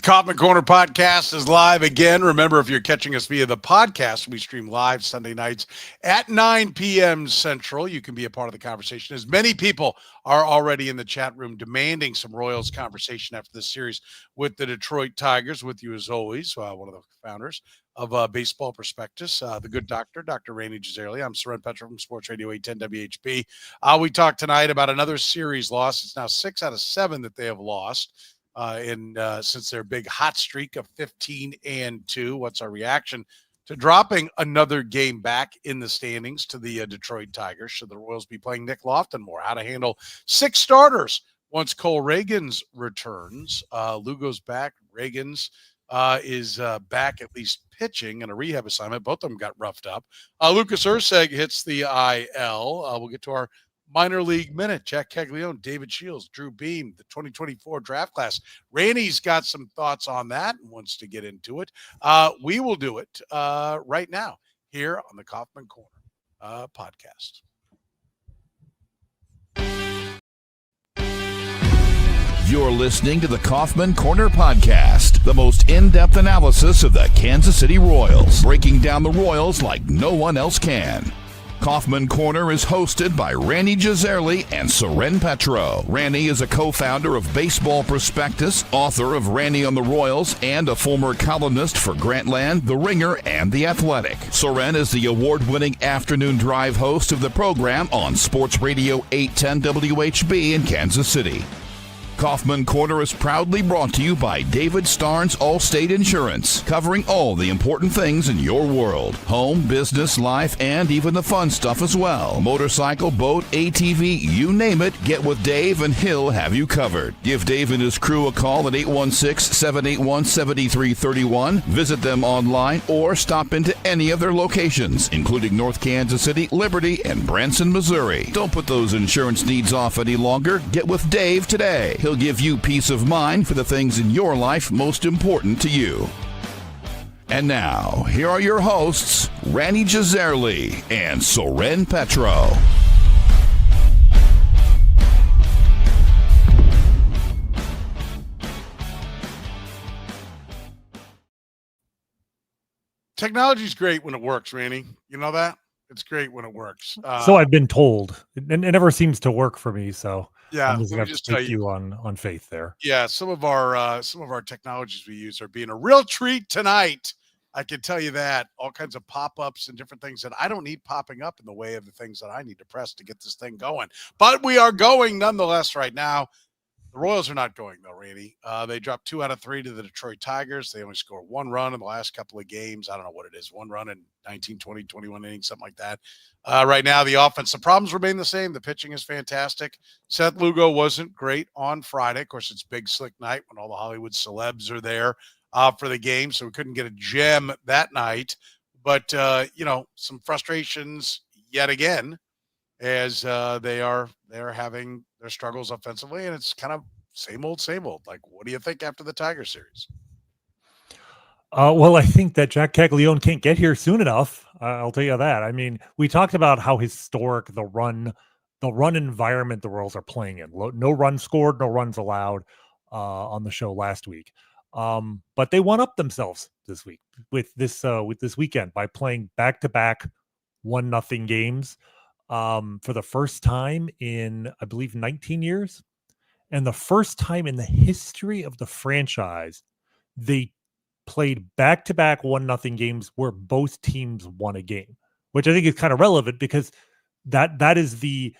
Kauffman Corner podcast is live again. Remember, if you're catching us via the podcast, we stream live Sunday nights at 9 p.m. Central. You can be a part of the conversation. As many people are already in the chat room demanding some Royals conversation after this series with the Detroit Tigers. With you as always, one of the founders of Baseball Prospectus, the good doctor, Dr. Rany Jazayerli. I'm Soren Petro from Sports Radio 810 WHB. We talked tonight about another series loss. It's now 6 out of 7 that they have lost. Since their big hot streak of 15-2, what's our reaction to dropping another game back in the standings to the Detroit Tigers? Should the Royals be playing Nick Lofton more? How to handle 6 starters once Cole Reagans returns? Lugo's back. Reagans is back, at least pitching in a rehab assignment. Both of them got roughed up. Lucas Erceg hits the IL. We'll get to our minor league minute. Jac Caglianone, David Shields, Drew Beam, the 2024 draft class. Rany's got some thoughts on that and wants to get into it. We will do it right now here on the Kauffman Corner podcast. You're listening to the Kauffman Corner podcast, the most in-depth analysis of the Kansas City Royals, breaking down the Royals like no one else can. Kauffman Corner is hosted by Rany Jazayerli and Soren Petro. Rany is a co-founder of Baseball Prospectus, author of Rany on the Royals, and a former columnist for Grantland, The Ringer, and The Athletic. Soren is the award-winning afternoon drive host of the program on Sports Radio 810 WHB in Kansas City. Kauffman Corner is proudly brought to you by David Starnes Allstate Insurance, covering all the important things in your world. Home, business, life, and even the fun stuff as well. Motorcycle, boat, ATV, you name it, get with Dave and he'll have you covered. Give Dave and his crew a call at 816-781-7331. Visit them online or stop into any of their locations, including North Kansas City, Liberty, and Branson, Missouri. Don't put those insurance needs off any longer. Get with Dave today. He'll give you peace of mind for the things in your life most important to you. And now, here are your hosts, Rany Jazayerli and Soren Petro. Technology's great when it works, Rany. You know that? It's great when it works. So I've been told. It never seems to work for me, so yeah, I'm just gonna have to take you on faith there. Yeah, some of our technologies we use are being a real treat tonight. I can tell you that. All kinds of pop-ups and different things that I don't need popping up in the way of the things that I need to press to get this thing going. But we are going nonetheless right now. The Royals are not going, though, Rany. They dropped 2 out of 3 to the Detroit Tigers. They only scored 1 run in the last couple of games. I don't know what it is, 1 run in 19, 20, 21 innings, something like that. Right now, the offense, the problems remain the same. The pitching is fantastic. Seth Lugo wasn't great on Friday. Of course, it's Big Slick night when all the Hollywood celebs are there for the game, so we couldn't get a gem that night. But, some frustrations yet again as they're having their struggles offensively, and it's kind of same old. Like, what do you think after the Tiger series? Well, I think that Jac Caglianone can't get here soon enough. I'll tell you that. I mean, we talked about how historic the run environment the Royals are playing in. No runs scored, no runs allowed on the show last week. But they one up themselves this week with this weekend by playing back-to-back 1-0 games. For the first time in, I believe, 19 years, and the first time in the history of the franchise, they played back-to-back 1-0 games where both teams won a game, which I think is kind of relevant because that is the,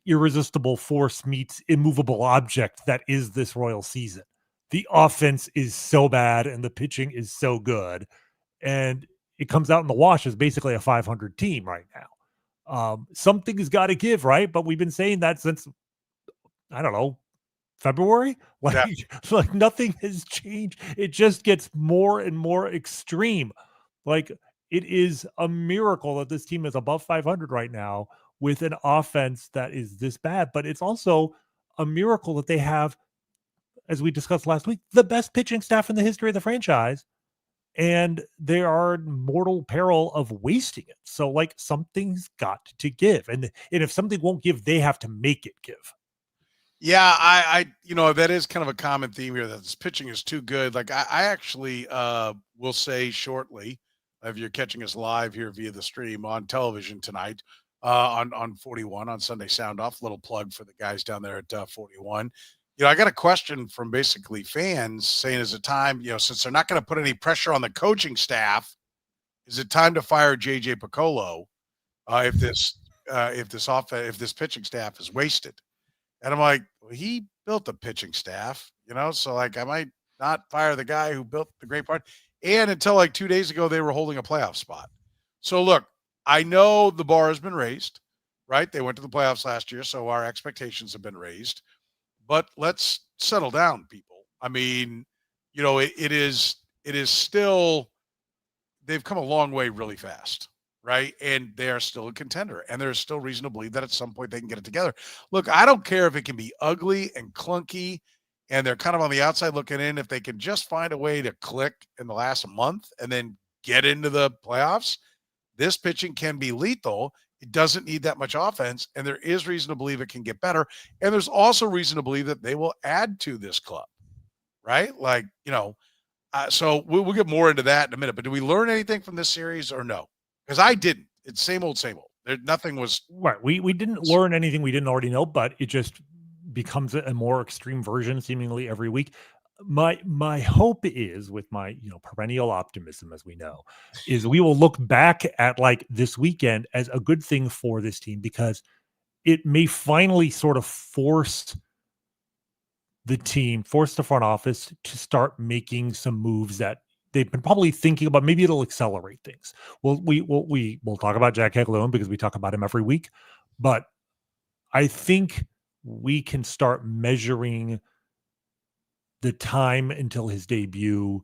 irresistible force meets immovable object that is this Royal season. The offense is so bad and the pitching is so good, and it comes out in the wash as basically a 500 team right now. Something's got to give, right? But we've been saying that since, I don't know, February. Like nothing has changed. It just gets more and more extreme. Like, it is a miracle that this team is above 500 right now with an offense that is this bad. But it's also a miracle that they have, as we discussed last week, the best pitching staff in the history of the franchise. And they are in mortal peril of wasting it. So, like, something's got to give. And if something won't give, they have to make it give. Yeah, that is kind of a common theme here that this pitching is too good. Like I actually will say shortly, if you're catching us live here via the stream on television tonight, on 41 on Sunday Sound Off, little plug for the guys down there at 41. I got a question from basically fans saying, is it time, since they're not going to put any pressure on the coaching staff, is it time to fire JJ Picollo if this pitching staff is wasted? And I'm like, well, he built a pitching staff, so like I might not fire the guy who built the great part. And until like 2 days ago, they were holding a playoff spot. So look, I know the bar has been raised, right? They went to the playoffs last year, so our expectations have been raised. But let's settle down, people. I mean, it is still, they've come a long way really fast. Right. And they are still a contender. And there's still reason to believe that at some point they can get it together. Look, I don't care if it can be ugly and clunky and they're kind of on the outside looking in. If they can just find a way to click in the last month and then get into the playoffs, this pitching can be lethal. It doesn't need that much offense. And there is reason to believe it can get better. And there's also reason to believe that they will add to this club. Right. Like, so we'll get more into that in a minute. But do we learn anything from this series or no? Because I didn't. It's same old, same old. Nothing was right. We didn't learn anything we didn't already know, but it just becomes a more extreme version seemingly every week. My hope is, with my perennial optimism, as we know, is we will look back at like this weekend as a good thing for this team because it may finally sort of force the front office to start making some moves that they've been probably thinking about. Maybe it'll accelerate things. We'll talk about Jac Caglianone because we talk about him every week, but I think we can start measuring the time until his debut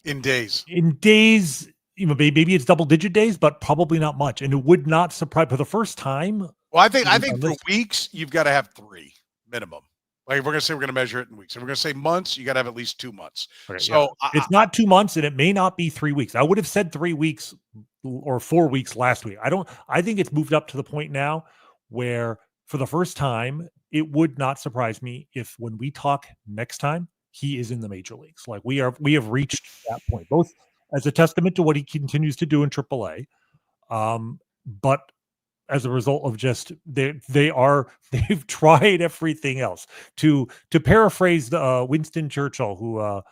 in days. Maybe it's double-digit days, but probably not much. And it would not surprise for the first time. Well, I think for weeks you've got to have 3 minimum. Like if we're going to say we're going to measure it in weeks. If we're going to say months, you got to have at least 2 months. Okay, so it's not 2 months and it may not be 3 weeks. I would have said 3 weeks or 4 weeks last week. I think it's moved up to the point now where for the first time, it would not surprise me if when we talk next time, he is in the major leagues. Like we have reached that point, both as a testament to what he continues to do in AAA, but as a result of just they've tried everything else. To paraphrase Winston Churchill, who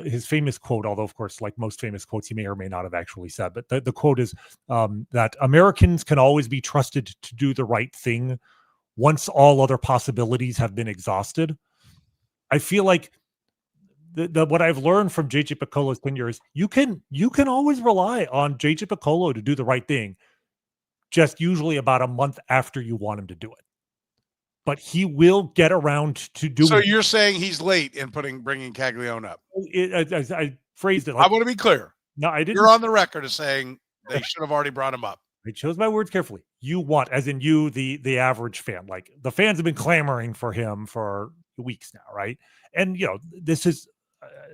his famous quote, although of course, like most famous quotes, he may or may not have actually said, but the quote is that Americans can always be trusted to do the right thing once all other possibilities have been exhausted. I feel like what I've learned from JJ Picollo's tenure is you can always rely on JJ Picollo to do the right thing, just usually about a month after you want him to do it. But he will get around to doing. So you're saying he's late in bringing Caglianone up? I phrased it. I want to be clear. No, I didn't. You're on the record as saying they should have already brought him up. I chose my words carefully. You want, as in you, the average fan. Like the fans have been clamoring for him for weeks now, right? And this is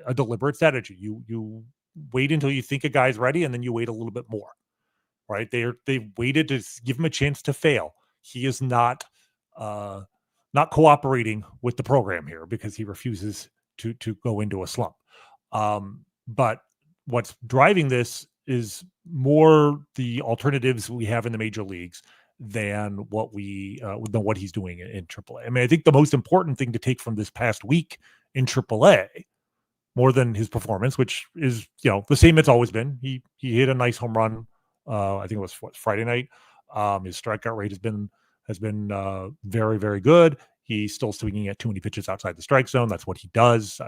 a deliberate strategy. You wait until you think a guy's ready, and then you wait a little bit more. Right? They've waited to give him a chance to fail. He is not cooperating with the program here because he refuses to go into a slump. But what's driving this is more the alternatives we have in the major leagues than what he's doing in AAA. I mean, I think the most important thing to take from this past week in AAA, more than his performance, which is the same it's always been. He hit a nice home run. I think it was Friday night. His strikeout rate has been very, very good. He's still swinging at too many pitches outside the strike zone. That's what he does.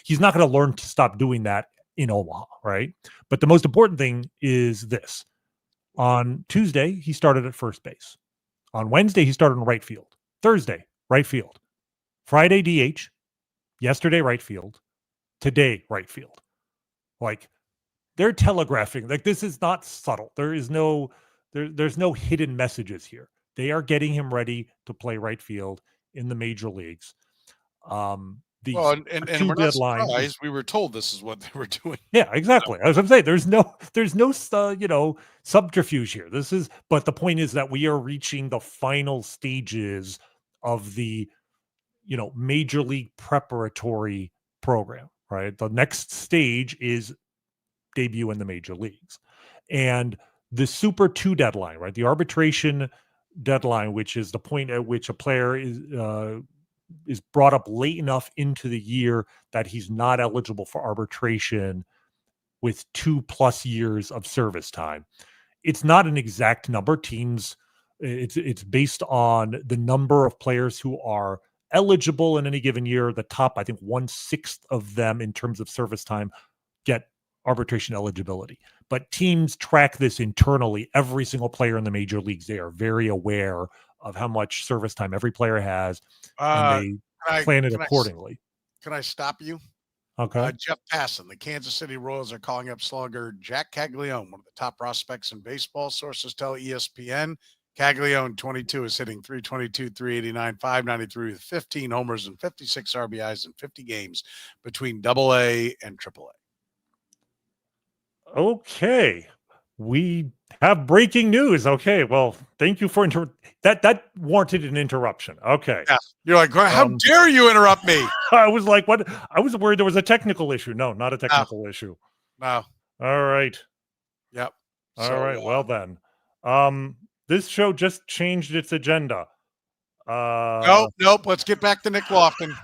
He's not going to learn to stop doing that in Omaha, right? But the most important thing is this. On Tuesday, he started at first base. On Wednesday, he started in right field. Thursday, right field. Friday, DH. Yesterday, right field. Today, right field. Like, they're telegraphing. Like, this is not subtle. There's no hidden messages here. They are getting him ready to play right field in the major leagues. And we're not surprised. We were told this is what they were doing. Yeah, exactly. As I'm saying, there's no subterfuge here. But the point is that we are reaching the final stages of the, major league preparatory program, right? The next stage is debut in the major leagues. And the Super 2 deadline, right? The arbitration deadline, which is the point at which a player is brought up late enough into the year that he's not eligible for arbitration with 2+ years of service time. It's not an exact number. Teams, it's based on the number of players who are eligible in any given year. The top, I think, 1/6 of them in terms of service time get arbitration eligibility. But teams track this internally. Every single player in the major leagues, they are very aware of how much service time every player has, and they plan it accordingly. Can I stop you? Okay. Jeff Passan, the Kansas City Royals are calling up slugger Jac Caglianone, one of the top prospects in baseball. Sources tell ESPN Caglianone, 22, is hitting .322, .389, .593 with 15 homers and 56 RBIs in 50 games between AA and AAA. Okay. We have breaking news. Okay. Well, thank you for that warranted an interruption. Okay. Yeah. You're like, how dare you interrupt me? I was like, what? I was worried there was a technical issue. No, not a technical issue. No. All right. Yep. All right. Well then. This show just changed its agenda. Nope. Let's get back to Nick Lofton.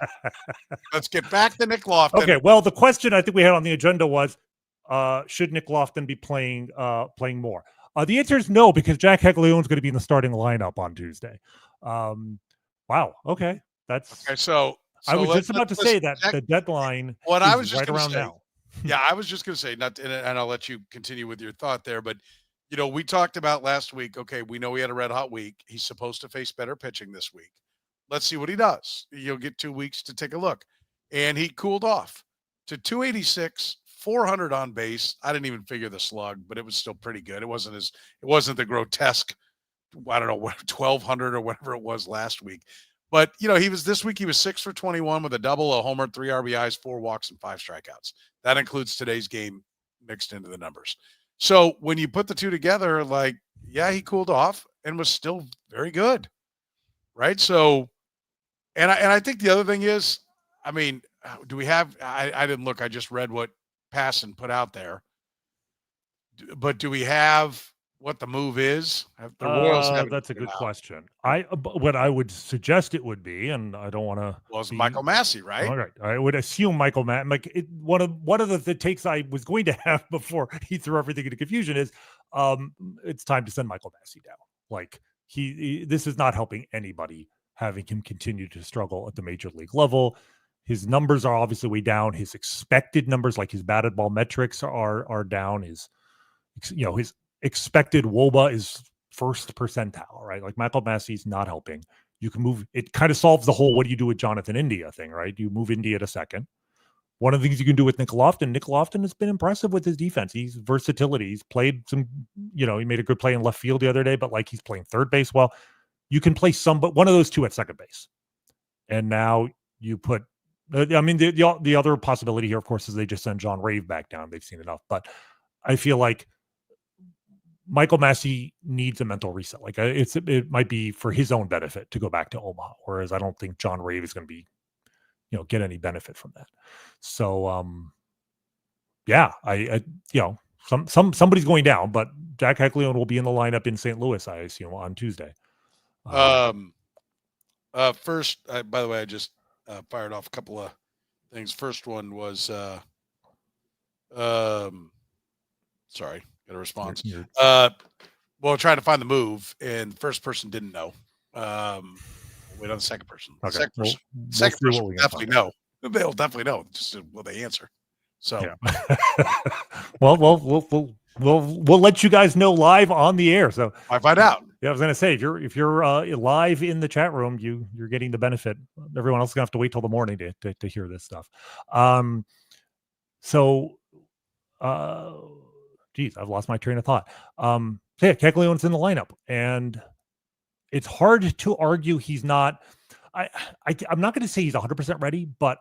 Okay. Well, the question I think we had on the agenda was, should Nick Lofton be playing more? The answer is no, because Jac Caglianone is going to be in the starting lineup on Tuesday. Wow. Okay. That's okay. So I was just about to say that the deadline is right around now. Yeah, I was just going to say, and I'll let you continue with your thought there, but we talked about last week. Okay, we know he had a red hot week. He's supposed to face better pitching this week. Let's see what he does. You'll get 2 weeks to take a look, and he cooled off to 286. 400 on base. I didn't even figure the slug, but it was still pretty good. It wasn't the grotesque, I don't know, 1,200 or whatever it was last week. But this week he was 6 for 21 with a double, a homer, 3 RBIs, 4 walks, and 5 strikeouts. That includes today's game mixed into the numbers. So when you put the two together, he cooled off and was still very good, right? So, and I think the other thing is, do we have? I didn't look. I just read what Passan put out there, but do we have what the move is? The Royals that's a good question. What I would suggest it would be, and I don't want to. Well, it's Michael Massie, right? All right, I would assume Michael Massie. One of the takes I was going to have before he threw everything into confusion is, it's time to send Michael Massie down. This is not helping anybody having him continue to struggle at the major league level. His numbers are obviously way down. His expected numbers, like his batted ball metrics, are down. His expected WOBA is first percentile, right? Like Michael Massie's not helping. You can move. It kind of solves the whole what do you do with Jonathan India thing, right? You move India to second. One of the things you can do with Nick Lofton has been impressive with his defense. He's versatility. He's played some, he made a good play in left field the other day, but he's playing third base well. You can play one of those two at second base. And now you put, the other possibility here, of course, is they just send John Rave back down. They've seen enough. But I feel like Michael Massie needs a mental reset. It might be for his own benefit to go back to Omaha, whereas I don't think John Rave is going to be, get any benefit from that. So, somebody's going down, but Jac Caglianone will be in the lineup in St. Louis, I assume, on Tuesday. First, by the way, I just fired off a couple of things. First one was, sorry, got a response. Trying to find the move, and the first person didn't know. Wait on the second person. Okay. Second person will definitely know. They'll definitely know. Just will they answer? So, yeah. We'll let you guys know live on the air. So I find out. Yeah, I was going to say if you're live in the chat room, you're getting the benefit. Everyone else is going to have to wait till the morning to hear this stuff. I've lost my train of thought. Caglianone's in the lineup, and it's hard to argue he's not. I'm not going to say he's 100% ready, but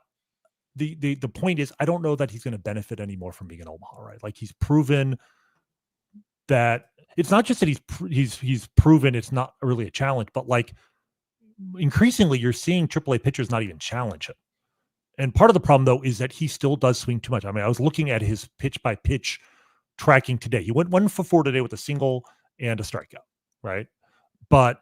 the point is, I don't know that he's going to benefit anymore from being in Omaha, right? Like, he's proven that it's not just that he's proven it's not really a challenge, but like increasingly you're seeing AAA pitchers not even challenge him. And part of the problem, though, is that he still does swing too much. I mean, I was looking at his pitch-by-pitch tracking today. He went 1 for 4 today with a single and a strikeout, right? But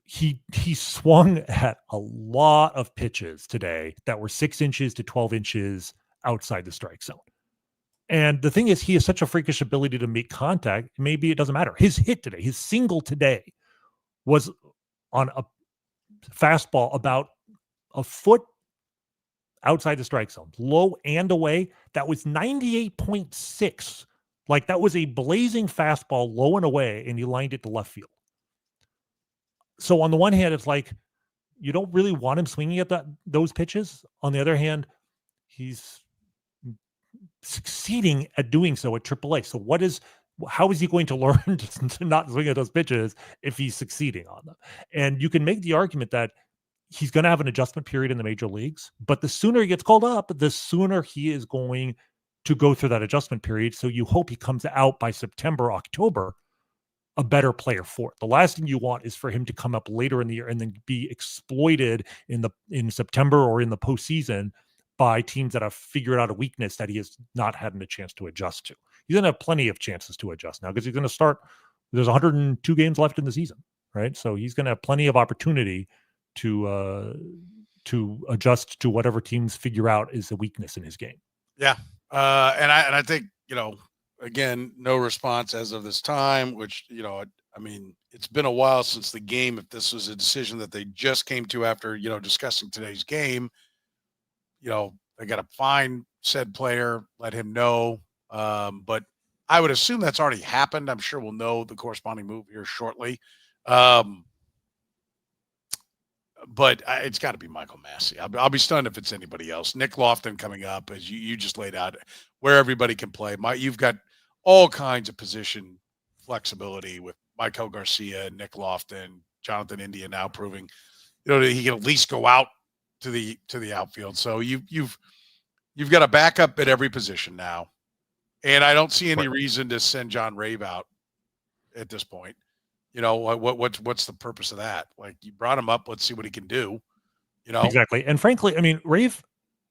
he swung at a lot of pitches today that were 6 inches to 12 inches outside the strike zone. And the thing is, he has such a freakish ability to make contact. Maybe it doesn't matter. His hit today, his single today, was on a fastball about a foot outside the strike zone, low and away. That was 98.6. Like, that was a blazing fastball, low and away, and he lined it to left field. So on the one hand, it's like, you don't really want him swinging at those pitches. On the other hand, he's succeeding at doing so at AAA. So how is he going to learn to not swing at those pitches if he's succeeding on them? And you can make the argument that he's going to have an adjustment period in the major leagues, but the sooner he gets called up, the sooner he is going to go through that adjustment period. So you hope he comes out by September, October, a better player for it. The last thing you want is for him to come up later in the year and then be exploited in September or in the postseason by teams that have figured out a weakness that he has not had a chance to adjust to. He's going to have plenty of chances to adjust now because he's going to start. There's 102 games left in the season, right? So he's going to have plenty of opportunity to adjust to whatever teams figure out is a weakness in his game. Yeah. And I think, again, no response as of this time, which, I mean, it's been a while since the game. If this was a decision that they just came to after, discussing today's game, they got to find said player, let him know. But I would assume that's already happened. I'm sure we'll know the corresponding move here shortly. But it's got to be Michael Massie. I'll be stunned if it's anybody else. Nick Lofton coming up, as you just laid out, where everybody can play. You've got all kinds of position flexibility with Michael Garcia, Nick Lofton, Jonathan India now proving, that he can at least go out to the outfield. So you've got a backup at every position now, and I don't see any reason to send John Rave out at this point. What's the purpose of that? Like, you brought him up, let's see what he can do. Exactly. And frankly, I mean, Rave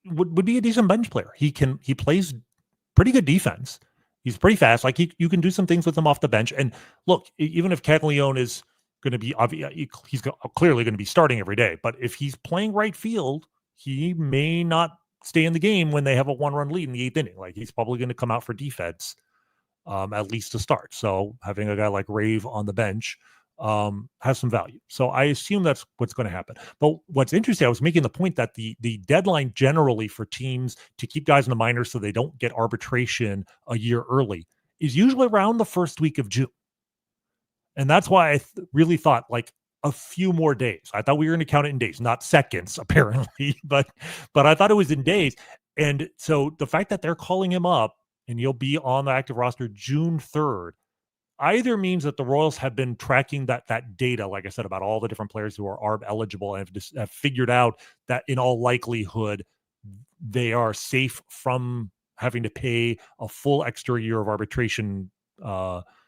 would be a decent bench player. He plays pretty good defense. He's pretty fast. Like, you can do some things with him off the bench. And look, even if Caglianone is going to be he's clearly going to be starting every day, but if he's playing right field, he may not stay in the game when they have a 1-run lead in the 8th inning. Like, he's probably going to come out for defense. At least to start. So having a guy like Rave on the bench has some value. So I assume that's what's going to happen. But what's interesting, I was making the point that the deadline generally for teams to keep guys in the minors so they don't get arbitration a year early is usually around the first week of June. And that's why I really thought like a few more days. I thought we were going to count it in days, not seconds, apparently, but I thought it was in days. And so the fact that they're calling him up and you'll be on the active roster June 3rd, either means that the Royals have been tracking that data, like I said, about all the different players who are ARB eligible and have figured out that in all likelihood, they are safe from having to pay a full extra year of arbitration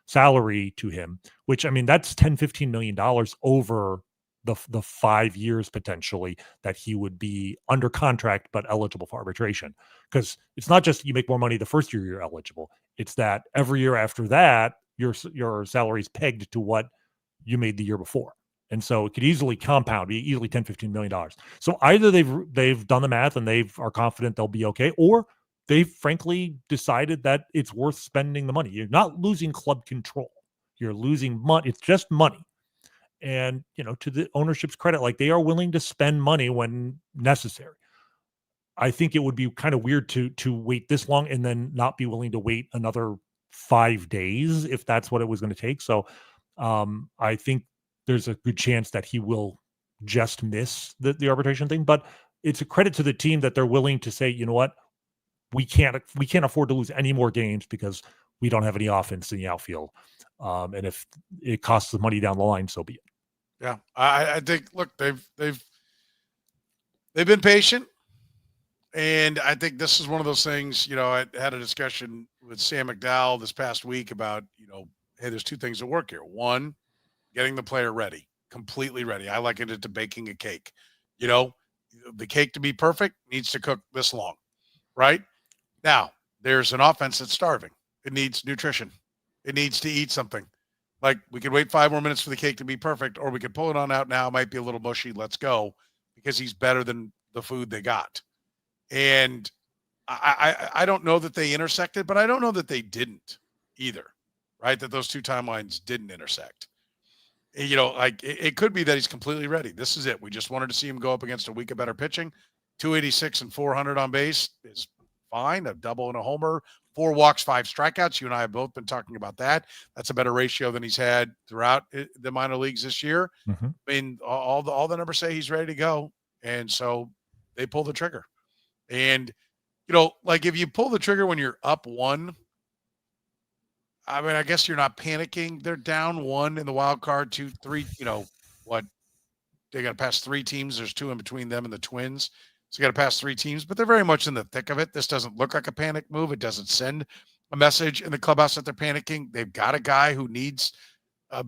salary to him, which, I mean, that's $10-15 million over the 5 years potentially that he would be under contract but eligible for arbitration. Because it's not just you make more money the first year you're eligible, it's that every year after that your salary is pegged to what you made the year before, and so it could easily compound, be easily $10-15 million. So either they've done the math and they are confident they'll be okay, or they've frankly decided that it's worth spending the money. You're not losing club control, you're losing money. It's just money. And, to the ownership's credit, like, they are willing to spend money when necessary. I think it would be kind of weird to wait this long and then not be willing to wait another 5 days if that's what it was going to take. So I think there's a good chance that he will just miss the arbitration thing. But it's a credit to the team that they're willing to say, you know what, we can't afford to lose any more games because we don't have any offense in the outfield. And if it costs the money down the line, so be it. Yeah, I think, look, they've been patient, and I think this is one of those things. I had a discussion with Sam McDowell this past week about, hey, there's two things that work here. One, getting the player ready, completely ready. I liken it to baking a cake. You know, the cake to be perfect needs to cook this long, right? Now, there's an offense that's starving. It needs nutrition. It needs to eat something. Like, we could wait 5 more minutes for the cake to be perfect, or we could pull it on out now. It might be a little mushy. Let's go, because he's better than the food they got. And I don't know that they intersected, but I don't know that they didn't either, right? That those two timelines didn't intersect. You know, like it could be that he's completely ready. This is it. We just wanted to see him go up against a week of better pitching. 286 and 400 on base is fine. A double and a homer, 4 walks, 5 strikeouts. You and I have both been talking about that. That's a better ratio than he's had throughout the minor leagues this year. Mm-hmm. I mean, all the numbers say he's ready to go. And so they pull the trigger. And, you know, like if you pull the trigger when you're up 1, I mean, I guess you're not panicking. They're down 1 in the wild card, 2, 3, you know, what? They got to pass 3 teams. There's 2 in between them and the Twins. So you got to pass 3 teams, but they're very much in the thick of it. This doesn't look like a panic move. It doesn't send a message in the clubhouse that they're panicking. They've got a guy who needs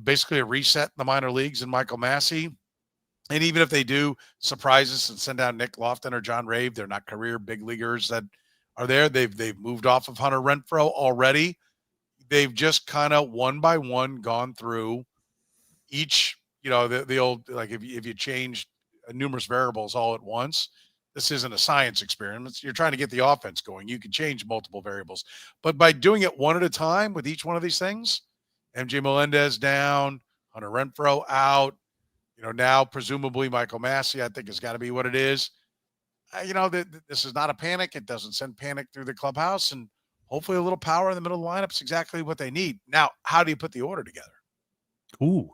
basically a reset in the minor leagues in Michael Massie. And even if they do surprise us and send down Nick Lofton or John Rave, they're not career big leaguers that are there. They've moved off of Hunter Renfroe already. They've just kind of one by one gone through each, you know, the old, like if you change numerous variables all at once, this isn't a science experiment. You're trying to get the offense going. You can change multiple variables, but by doing it one at a time with each one of these things, MJ Melendez down, Hunter Renfroe out, you know, now presumably Michael Massie, I think has got to be what it is. You know, this is not a panic. It doesn't send panic through the clubhouse, and hopefully a little power in the middle of the lineup is exactly what they need. Now, how do you put the order together? Ooh.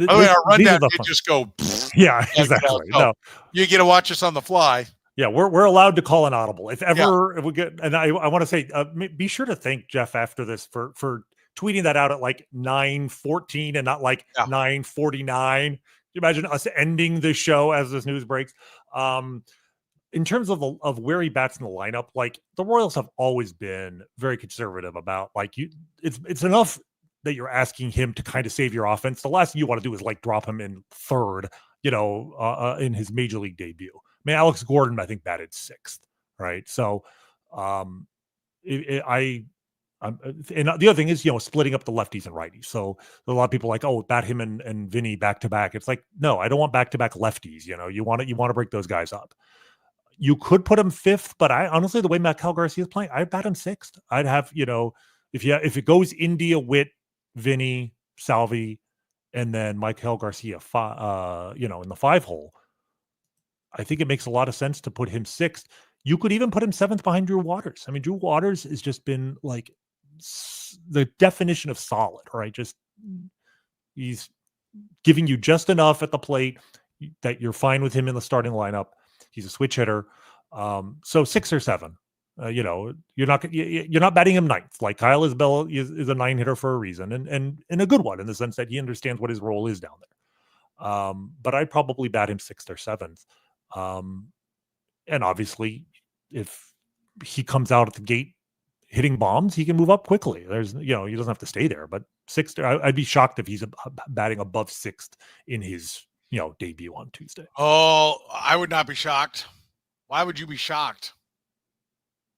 Our rundown did just go. Yeah, exactly. No, you get to watch us on the fly. Yeah, we're allowed to call an audible if ever if we get. And I want to say, be sure to thank Jeff after this for tweeting that out at like 9:14 and not like 9:49. You imagine us ending the show as this news breaks. In terms of where he bats in the lineup, like the Royals have always been very conservative about like it's enough that you're asking him to kind of save your offense. The last thing you want to do is like drop him in 3rd, you know, in his major league debut. I mean, Alex Gordon, I think, batted 6th, right? So, and the other thing is, you know, splitting up the lefties and righties. So a lot of people are like, oh, bat him and Vinny back to back. It's like, no, I don't want back to back lefties. You know, you want to break those guys up. You could put him 5th, but I honestly, the way Miguel Garcia is playing, I'd bat him 6th. I'd have, you know, if it goes India, Witt, Vinny, Salvi, and then Miguel Garcia, you know, in the 5 hole, I think it makes a lot of sense to put him 6th. You could even put him 7th behind Drew Waters. I mean, Drew Waters has just been like the definition of solid, right? Just he's giving you just enough at the plate that you're fine with him in the starting lineup. He's a switch hitter. So 6 or 7. You know, you're not batting him 9th. Like Kyle Isbell is a 9 hitter for a reason, and a good one in the sense that he understands what his role is down there. But I'd probably bat him 6th or 7th. And obviously, if he comes out at the gate hitting bombs, he can move up quickly. There's, you know, he doesn't have to stay there. But 6th, I'd be shocked if he's batting above 6th in his, you know, debut on Tuesday. Oh, I would not be shocked. Why would you be shocked?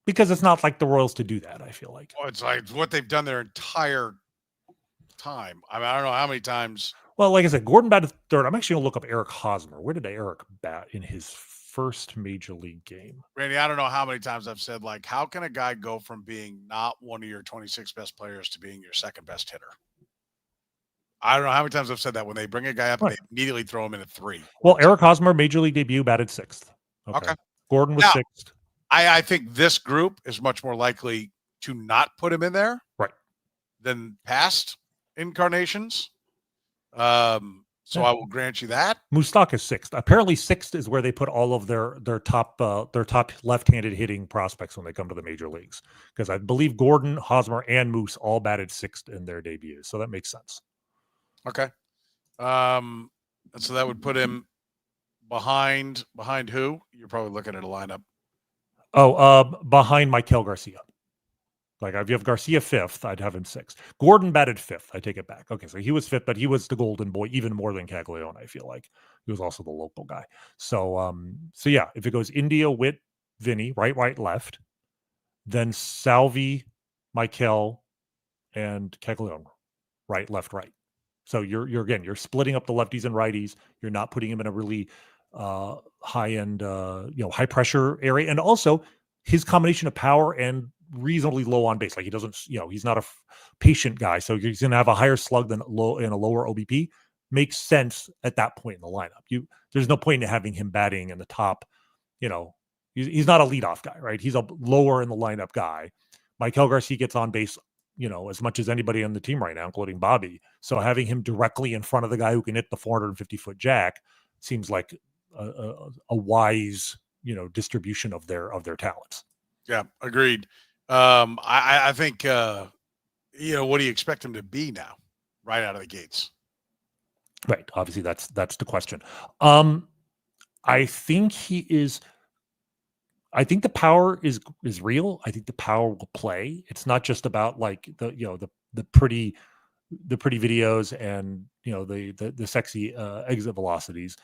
Because it's not like the Royals to do that, I feel like. Well, it's like what they've done their entire time. I mean, I don't know how many times. Well, like I said, Gordon batted 3rd. I'm actually going to look up Eric Hosmer. Where did Eric bat in his first major league game? Randy, I don't know how many times I've said, like, how can a guy go from being not one of your 26 best players to being your 2nd best hitter? I don't know how many times I've said that when they bring a guy up and they immediately throw him in at 3. Well, Eric Hosmer, major league debut, batted 6th. Okay. Gordon was 6th. I think this group is much more likely to not put him in there, right, than past incarnations. So I will grant you that. Mustach is 6th. Apparently 6th is where they put all of their top left-handed hitting prospects when they come to the major leagues. Because I believe Gordon, Hosmer, and Moose all batted 6th in their debuts. So that makes sense. Okay. And so that would put him behind who? You're probably looking at a lineup. Behind Miguel Garcia. Like if you have Garcia fifth, I'd have him sixth. Gordon batted fifth. I take it back. Okay, so he was fifth, but he was the golden boy even more than Caglianone. I feel like he was also the local guy. So, so yeah, if it goes India, Witt, Vinny, right, left, then Salvi, Michael, and Caglianone, right, left, right. So you're splitting up the lefties and righties. You're not putting him in a really high end, high pressure area, and also his combination of power and reasonably low on base. Like he doesn't, he's not a patient guy, so he's going to have a higher slug than low and a lower OBP. Makes sense at that point in the lineup. There's no point in having him batting in the top. He's not a leadoff guy, right? He's a lower in the lineup guy. Michael Garcia gets on base, as much as anybody on the team right now, including Bobby. So having him directly in front of the guy who can hit the 450-foot jack seems like a wise, distribution of their talents. Yeah, agreed. I think, what do you expect him to be now, right out of the gates? Right. Obviously, that's the question. I think he is. I think the power is real. I think the power will play. It's not just about like the pretty videos and the sexy exit velocities.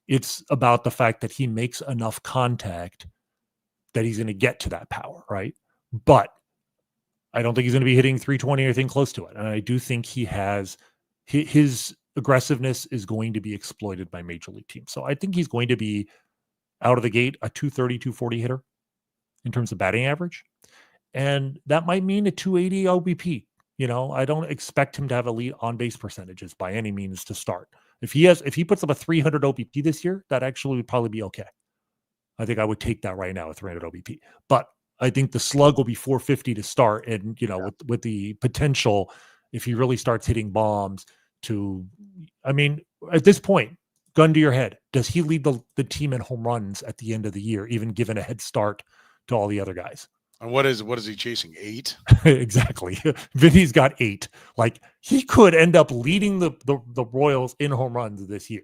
It's about the fact that he makes enough contact that he's going to get to that power, right? But I don't think he's going to be hitting 320 or anything close to it. And I do think he has his aggressiveness is going to be exploited by major league teams. So I think he's going to be out of the gate a 230, 240 hitter in terms of batting average. And that might mean a 280 OBP. I don't expect him to have elite on-base percentages by any means to start. If he puts up a 300 OBP this year, that actually would probably be okay. I think I would take that right now, a 300 OBP. But I think the slug will be 450 to start. And, with the potential, if he really starts hitting bombs at this point, gun to your head, does he lead the team in home runs at the end of the year, even given a head start to all the other guys? And what is he chasing? 8? Exactly. Vinny's got 8. Like he could end up leading the Royals in home runs this year.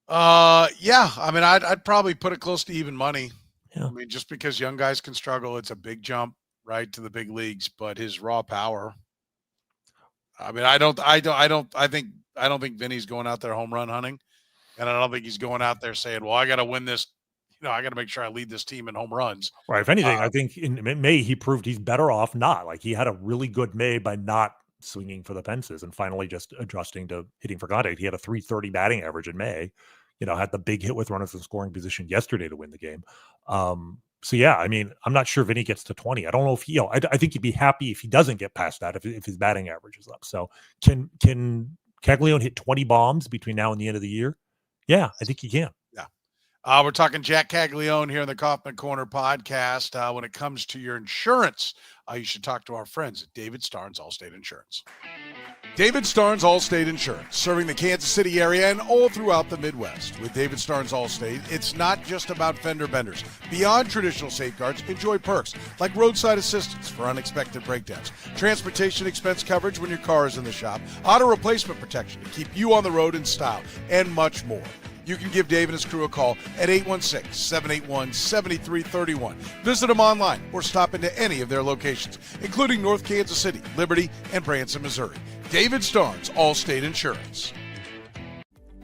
Yeah. I'd probably put it close to even money. Yeah. Just because young guys can struggle, it's a big jump right to the big leagues, but his raw power. I don't think Vinny's going out there home run hunting, and I don't think he's going out there saying, well, I got to win this. I got to make sure I lead this team in home runs. Right. If anything, I think in May he proved he's better off not. Like he had a really good May by not swinging for the fences and finally just adjusting to hitting for contact. He had a 330 batting average in May. Had the big hit with runners in scoring position yesterday to win the game. So yeah, I'm not sure Vinny gets to 20. I don't know if he. I think he'd be happy if he doesn't get past that if his batting average is up. So can Caglianone hit 20 bombs between now and the end of the year? Yeah, I think he can. We're talking Jac Caglianone here in the Kauffman Corner podcast. When it comes to your insurance, you should talk to our friends at David Starnes Allstate Insurance. David Starnes Allstate Insurance, serving the Kansas City area and all throughout the Midwest. With David Starnes Allstate, it's not just about fender benders. Beyond traditional safeguards, enjoy perks like roadside assistance for unexpected breakdowns, transportation expense coverage when your car is in the shop, auto replacement protection to keep you on the road in style, and much more. You can give Dave and his crew a call at 816-781-7331. Visit them online or stop into any of their locations, including North Kansas City, Liberty, and Branson, Missouri. David Starnes, Allstate Insurance.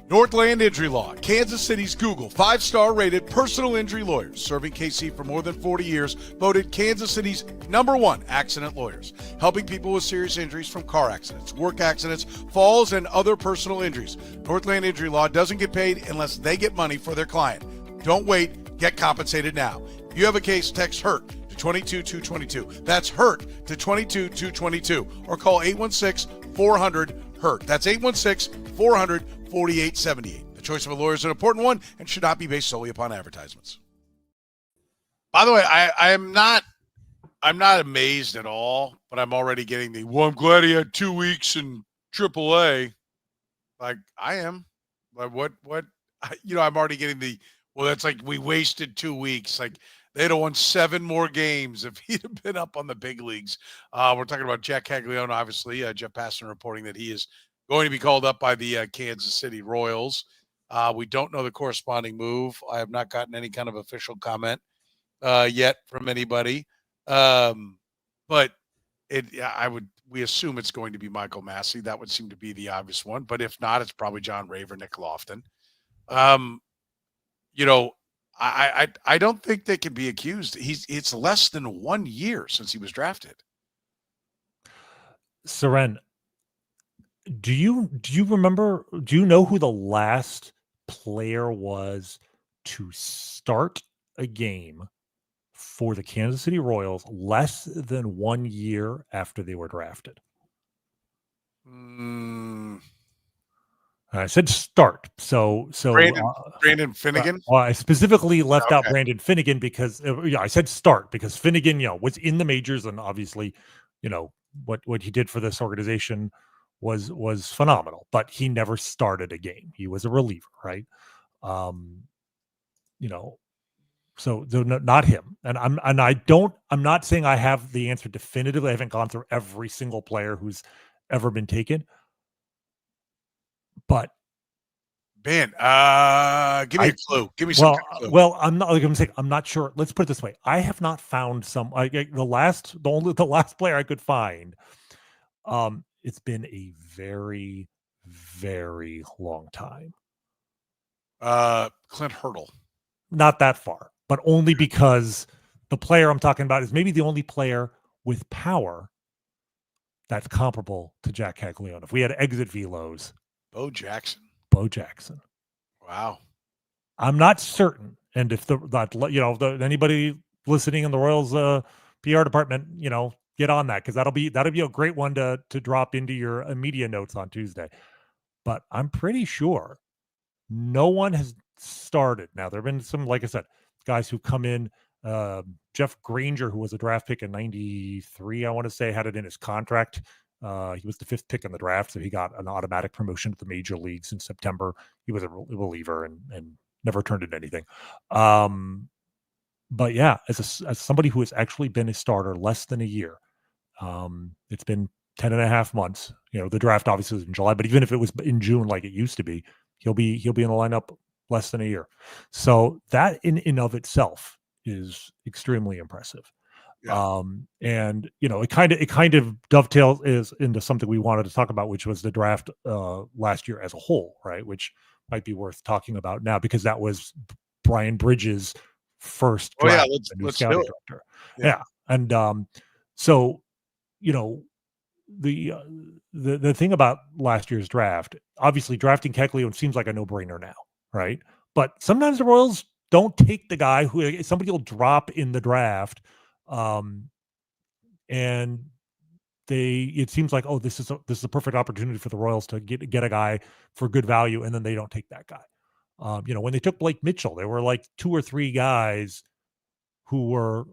Northland Injury Law, Kansas City's Google 5-star rated personal injury lawyers, serving KC for more than 40 years, voted Kansas City's #1 accident lawyers, helping people with serious injuries from car accidents, work accidents, falls, and other personal injuries. Northland Injury Law doesn't get paid unless they get money for their client. Don't wait, get compensated now. If you have a case, text HURT to 22222. That's HURT to 22222, or call 816-400-HURT. That's 816-400-4878. The choice of a lawyer is an important one and should not be based solely upon advertisements. By the way, I'm not amazed at all, but I'm already getting I'm glad he had 2 weeks in AAA. Like I am. Like what? I'm already getting that's like we wasted 2 weeks. Like they'd have won 7 more games if he'd have been up on the big leagues. We're talking about Jac Caglianone, obviously. Jeff Passan reporting that he is going to be called up by the Kansas City Royals. We don't know the corresponding move. I have not gotten any kind of official comment yet from anybody. But we assume it's going to be Michael Massie. That would seem to be the obvious one. But if not, it's probably John Rave or Nick Lofton. I don't think they can be accused. It's less than 1 year since he was drafted. Soren, do you remember? Do you know who the last player was to start a game for the Kansas City Royals less than 1 year after they were drafted? I said start. So Brandon Finnegan. I specifically left out Brandon Finnegan because I said start because Finnegan, was in the majors, and obviously, what he did for this organization was phenomenal. But he never started a game. He was a reliever, right? So not him. And I'm not saying I have the answer definitively. I haven't gone through every single player who's ever been taken. But man, give me a clue. Give me some clue. Well, I'm not sure. Let's put it this way: I have not found the last player I could find. It's been a very, very long time. Clint Hurdle. Not that far, but only because the player I'm talking about is maybe the only player with power that's comparable to Jac Caglianone. If we had exit velos. Bo Jackson. Wow. I'm not certain. And if anybody listening in the Royals PR department, get on that, because that'll be a great one to drop into your media notes on Tuesday. But I'm pretty sure no one has started. Now, there have been some, like I said, guys who come in. Jeff Granger, who was a draft pick in 93, I want to say, had it in his contract. He was the 5th pick in the draft, so he got an automatic promotion to the major leagues in September. He was a reliever and never turned into anything. But yeah, as somebody who has actually been a starter less than a year, it's been 10 and a half months. The draft obviously was in July, but even if it was in June like it used to be, he'll be in the lineup less than a year. So that in of itself is extremely impressive. Yeah. And it kind of dovetails into something we wanted to talk about, which was the draft last year as a whole, right? Which might be worth talking about now, because that was Brian Bridges' first draft. Let's do it. Director. Yeah. And so the thing about last year's draft, obviously drafting Caglianone seems like a no-brainer now, right? But sometimes the Royals don't take the guy who somebody will drop in the draft. And it seems like, this is a perfect opportunity for the Royals to get a guy for good value, and then they don't take that guy. When they took Blake Mitchell, there were like 2 or 3 guys who were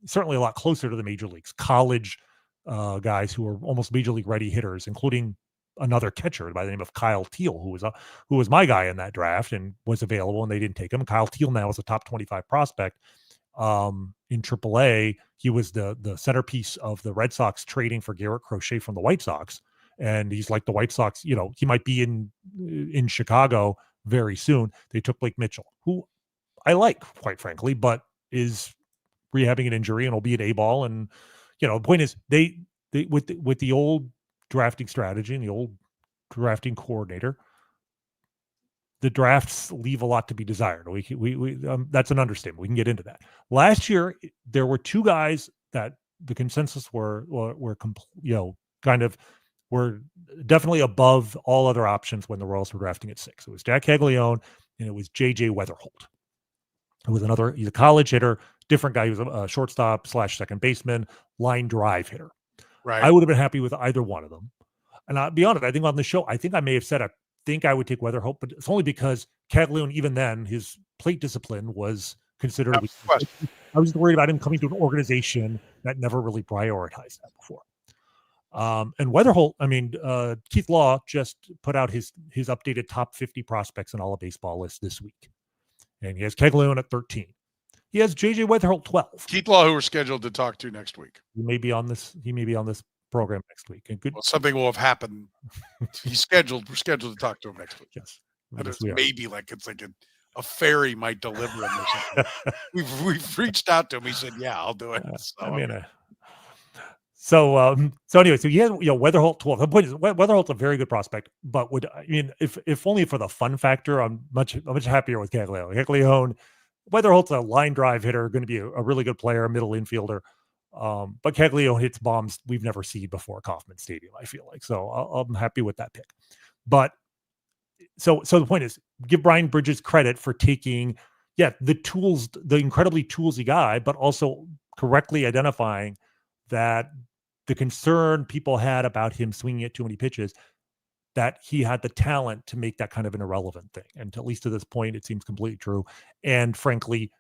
certainly a lot closer to the major leagues, college guys who were almost major league ready hitters, including another catcher by the name of Kyle Teal, who was my guy in that draft and was available, and they didn't take him. Kyle Teal now is a top 25 prospect. In AAA, he was the centerpiece of the Red Sox trading for Garrett Crochet from the White Sox. And he's like the White Sox, he might be in Chicago very soon. They took Blake Mitchell, who I like, quite frankly, but is rehabbing an injury and will be an A-ball. And, the point is they with the old drafting strategy and the old drafting coordinator, the drafts leave a lot to be desired. We that's an understatement. We can get into that. Last year, there were 2 guys that the consensus were definitely above all other options when the Royals were drafting at 6. It was Jac Caglianone and it was J.J. Weatherholt. He's a college hitter, different guy. He was a shortstop / second baseman, line drive hitter. Right. I would have been happy with either one of them. And I'll be honest, I think on the show, I think I may have said I think I would take Weatherholt, but it's only because Caglianone, even then, his plate discipline was considered. I was worried about him coming to an organization that never really prioritized that before. And Weatherholt, Keith Law just put out his updated top 50 prospects in all of baseball list this week. And he has Caglianone at 13. He has J.J. Weatherholt 12. Keith Law, who we're scheduled to talk to next week. He may be on this program next week. And something will have happened. We're scheduled to talk to him next week. Yes. And it's maybe like it's like a ferry might deliver him or something. We've reached out to him. He said, "Yeah, I'll do it." So anyway, so he had Weatherholt 12. The point is, Weatherholt's a very good prospect, but if only for the fun factor, I'm much happier with Caglianone. Haggleon, Weatherholt's a line drive hitter, going to be a really good player, middle infielder. But Caglianone hits bombs we've never seen before Kauffman Stadium, I feel like. So I'm happy with that pick. But so the point is, give Brian Bridges credit for taking, the tools, the incredibly toolsy guy, but also correctly identifying that the concern people had about him swinging at too many pitches, that he had the talent to make that kind of an irrelevant thing. And at least to this point, it seems completely true. And frankly,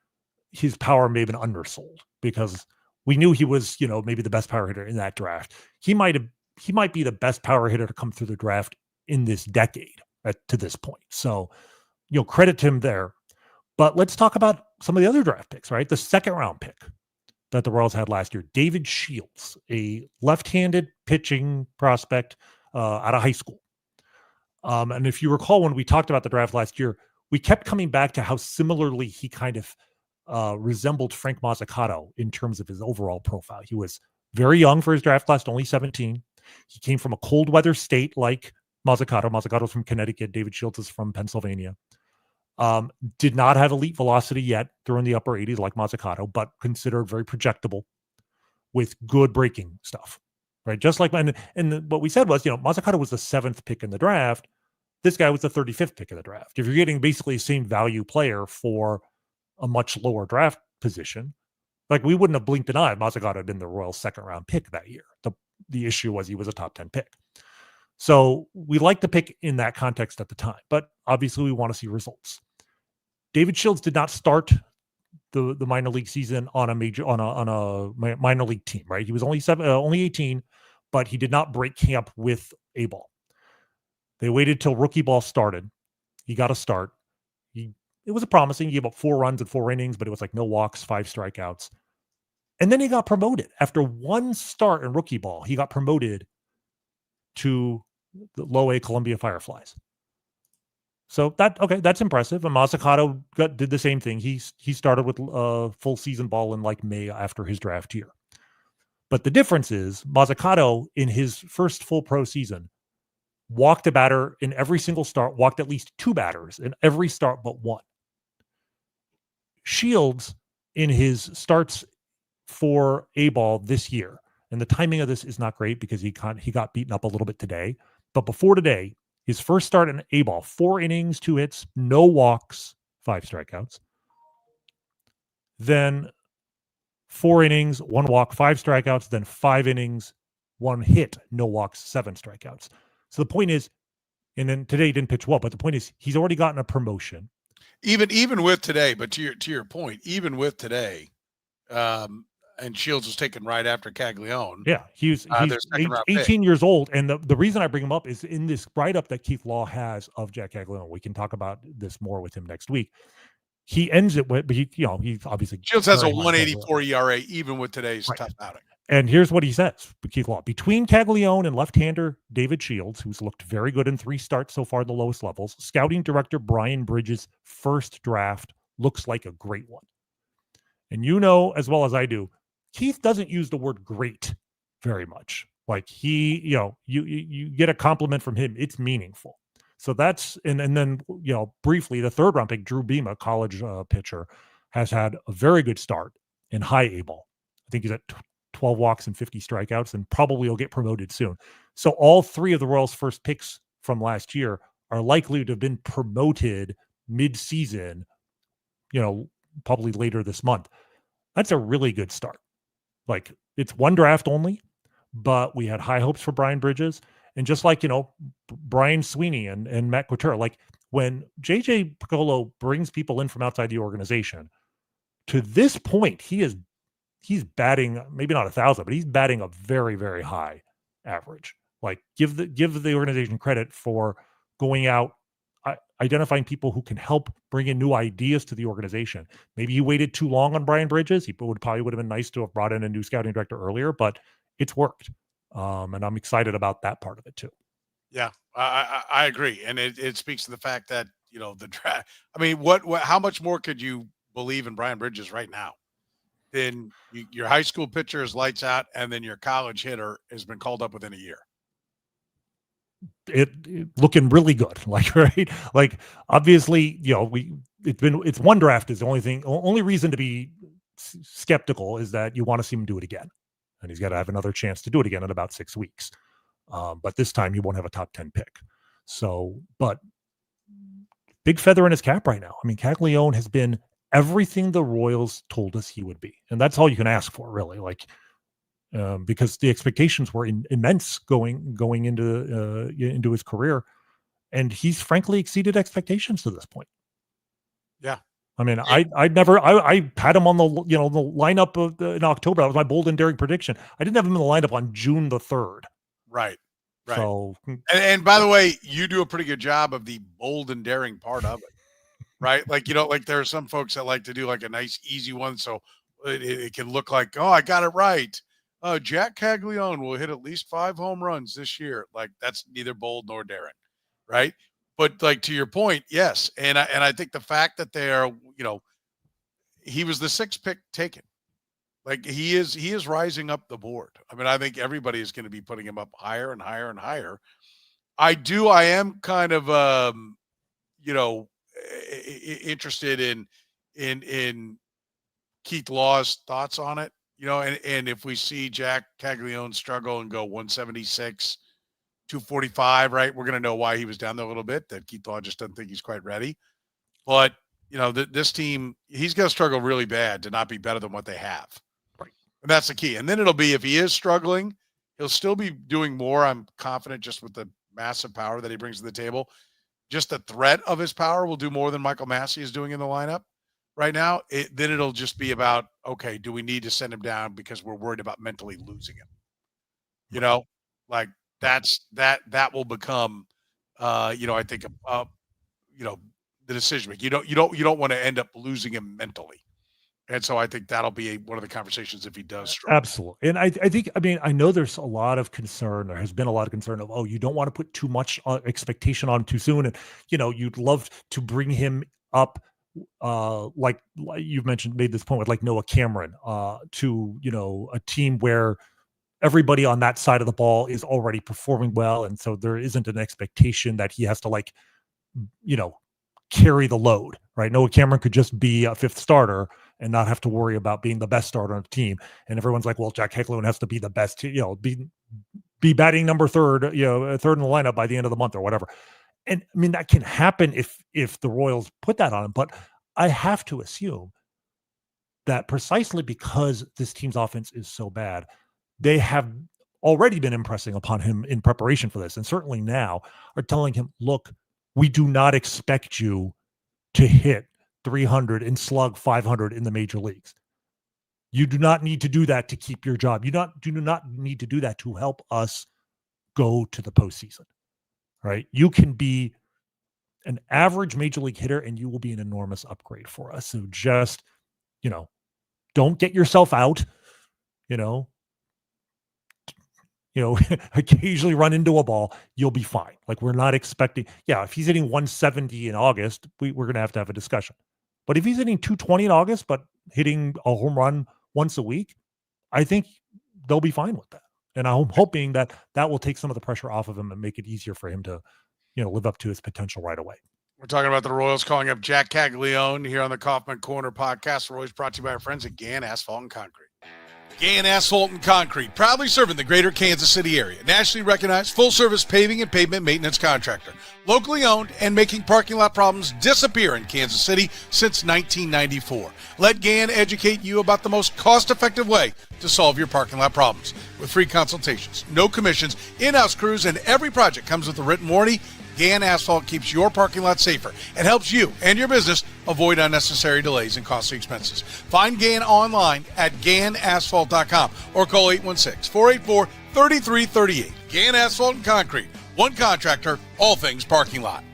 his power may have been undersold because we knew he was, maybe the best power hitter in that draft. He might be the best power hitter to come through the draft in this decade to this point. So, credit to him there. But let's talk about some of the other draft picks, right? The second round pick that the Royals had last year, David Shields, a left-handed pitching prospect out of high school. And if you recall, when we talked about the draft last year, we kept coming back to how similarly he kind of resembled Frank Mazzucato in terms of his overall profile. He was very young for his draft class, only 17. He came from a cold weather state like Mazzucato. Mazzucato's from Connecticut. David Shields is from Pennsylvania. Did not have elite velocity yet, throwing the upper 80s like Mazzucato, but considered very projectable with good breaking stuff, right? Just like, and what we said was, Mazzucato was the 7th pick in the draft. This guy was the 35th pick in the draft. If you're getting basically the same value player for a much lower draft position, like we wouldn't have blinked an eye if Mazzucato had been the Royals' second round pick that year. The issue was he was a top 10 pick. So we liked the pick in that context at the time, but obviously we want to see results. David Shields did not start the minor league season on a minor league team, right? He was only 18, but he did not break camp with A ball. They waited till rookie ball started. He got a start. It was a promising. He gave up 4 runs in 4 innings, but it was like no walks, 5 strikeouts. And then he got promoted. After 1 start in rookie ball, he got promoted to the low A Columbia Fireflies. So that's impressive. And Mazzucato did the same thing. He started with full season ball in like May after his draft year. But the difference is Mazzucato in his first full pro season walked a batter in every single start, walked at least 2 batters in every start but 1. Shields in his starts for A ball this year, and the timing of this is not great because he got beaten up a little bit today. But before today, his first start in A ball, 4 innings, 2 hits, no walks, 5 strikeouts. Then 4 innings, 1 walk, 5 strikeouts. Then 5 innings, 1 hit, no walks, 7 strikeouts. So the point is, and then today he didn't pitch well, but the point is he's already gotten a promotion. Even with today, but to your point, even with today, and Shields was taken right after Caglianone. Yeah, he's 18 years old. And the reason I bring him up is in this write-up that Keith Law has of Jac Caglianone. We can talk about this more with him next week. He ends it with, but he obviously Shields has a 1.84 ERA even with today's tough outing. And here's what he says, Keith Law. Between Caglianone and left-hander David Shields, who's looked very good in 3 starts so far at the lowest levels, scouting director Brian Bridges' first draft looks like a great one. And as well as I do, Keith doesn't use the word great very much. Like you get a compliment from him, it's meaningful. So that's, and then, briefly, the 3rd round pick, Drew Beam, a college pitcher, has had a very good start in high A ball. I think he's at 12 walks and 50 strikeouts, and probably will get promoted soon. So all 3 of the Royals' first picks from last year are likely to have been promoted mid-season, probably later this month. That's a really good start. Like, it's 1 draft only, but we had high hopes for Brian Bridges. And just like, Brian Sweeney and Matt Couture, like when JJ Picollo brings people in from outside the organization, to this point, he's batting, maybe not 1,000, but he's batting a very, very high average. Like, give the organization credit for going out, identifying people who can help bring in new ideas to the organization. Maybe he waited too long on Brian Bridges. He probably would have been nice to have brought in a new scouting director earlier, but it's worked. And I'm excited about that part of it too. Yeah, I agree. And it speaks to the fact that, the draft. I mean, what how much more could you believe in Brian Bridges right now? Then your high school pitcher is lights out, and then your college hitter has been called up within a year. It looking really good, right? Obviously, it's one draft is the only reason to be skeptical is that you want to see him do it again, and he's got to have another chance to do it again in about 6 weeks. But this time he won't have a top 10 pick. So, but big feather in his cap right now. I mean, Caglianone has been everything the Royals told us he would be, and that's all you can ask for, really. Because the expectations were immense going into his career, and he's frankly exceeded expectations to this point. Yeah, I mean, I had him on the lineup in October. That was my bold and daring prediction. I didn't have him in the lineup on June the 3rd. Right. So, and by the way, you do a pretty good job of the bold and daring part of it, right? There are some folks that like to do like a nice easy one, so it can look like, oh, I got it right. Jac Caglianone will hit at least 5 home runs this year. Like, that's neither bold nor daring, right? But to your point, yes, and I think the fact that they are, he was the 6th pick taken. Like, he is rising up the board. I mean, I think everybody is going to be putting him up higher and higher and higher. I am kind of interested in Keith Law's thoughts on it. And if we see Jac Caglianone struggle and go 176, 245, right, we're going to know why he was down there a little bit, that Keith Law just doesn't think he's quite ready. But, this team, he's going to struggle really bad to not be better than what they have. Right. And that's the key. And then it'll be, if he is struggling, he'll still be doing more, I'm confident, just with the massive power that he brings to the table. Just the threat of his power will do more than Michael Massie is doing in the lineup right now. Then it'll just be about, okay, do we need to send him down because we're worried about mentally losing him? That will become, I think, the decision making. You don't want to end up losing him mentally, and so I think that'll be one of the conversations if he does struggle. Absolutely, and I know there's a lot of concern. There has been a lot of concern of, you don't want to put too much expectation on him too soon, and you'd love to bring him up. Like you've made this point with like Noah Cameron, to a team where everybody on that side of the ball is already performing well, and so there isn't an expectation that he has to carry the load, right? Noah Cameron could just be a 5th starter and not have to worry about being the best starter on the team. And everyone's like, well, Jac Caglianone has to be the best, be batting number 3rd, 3rd in the lineup by the end of the month or whatever. And I mean, that can happen if the Royals put that on him, but I have to assume that precisely because this team's offense is so bad, they have already been impressing upon him in preparation for this. And certainly now are telling him, look, we do not expect you to hit 300 and slug 500 in the major leagues. You do not need to do that to keep your job. You do not need to do that to help us go to the postseason, right? You can be an average major league hitter and you will be an enormous upgrade for us. So just, don't get yourself out, occasionally run into a ball, you'll be fine. Like, we're not expecting, if he's hitting 170 in August, we're going to have a discussion. But if he's hitting 220 in August, but hitting a home run once a week, I think they'll be fine with that. And I'm hoping that will take some of the pressure off of him and make it easier for him to, live up to his potential right away. We're talking about the Royals calling up Jac Caglianone here on the Kauffman Corner podcast. We're always brought to you by our friends at Gann Asphalt and Concrete. Gann Asphalt and Concrete, proudly serving the greater Kansas City area. Nationally recognized full-service paving and pavement maintenance contractor. Locally owned and making parking lot problems disappear in Kansas City since 1994. Let Gann educate you about the most cost-effective way to solve your parking lot problems. With free consultations, no commissions, in-house crews, and every project comes with a written warranty, Gann Asphalt keeps your parking lot safer and helps you and your business avoid unnecessary delays and costly expenses. Find Gann online at GannAsphalt.com or call 816-484-3338. Gann Asphalt and Concrete. One contractor, all things parking lot.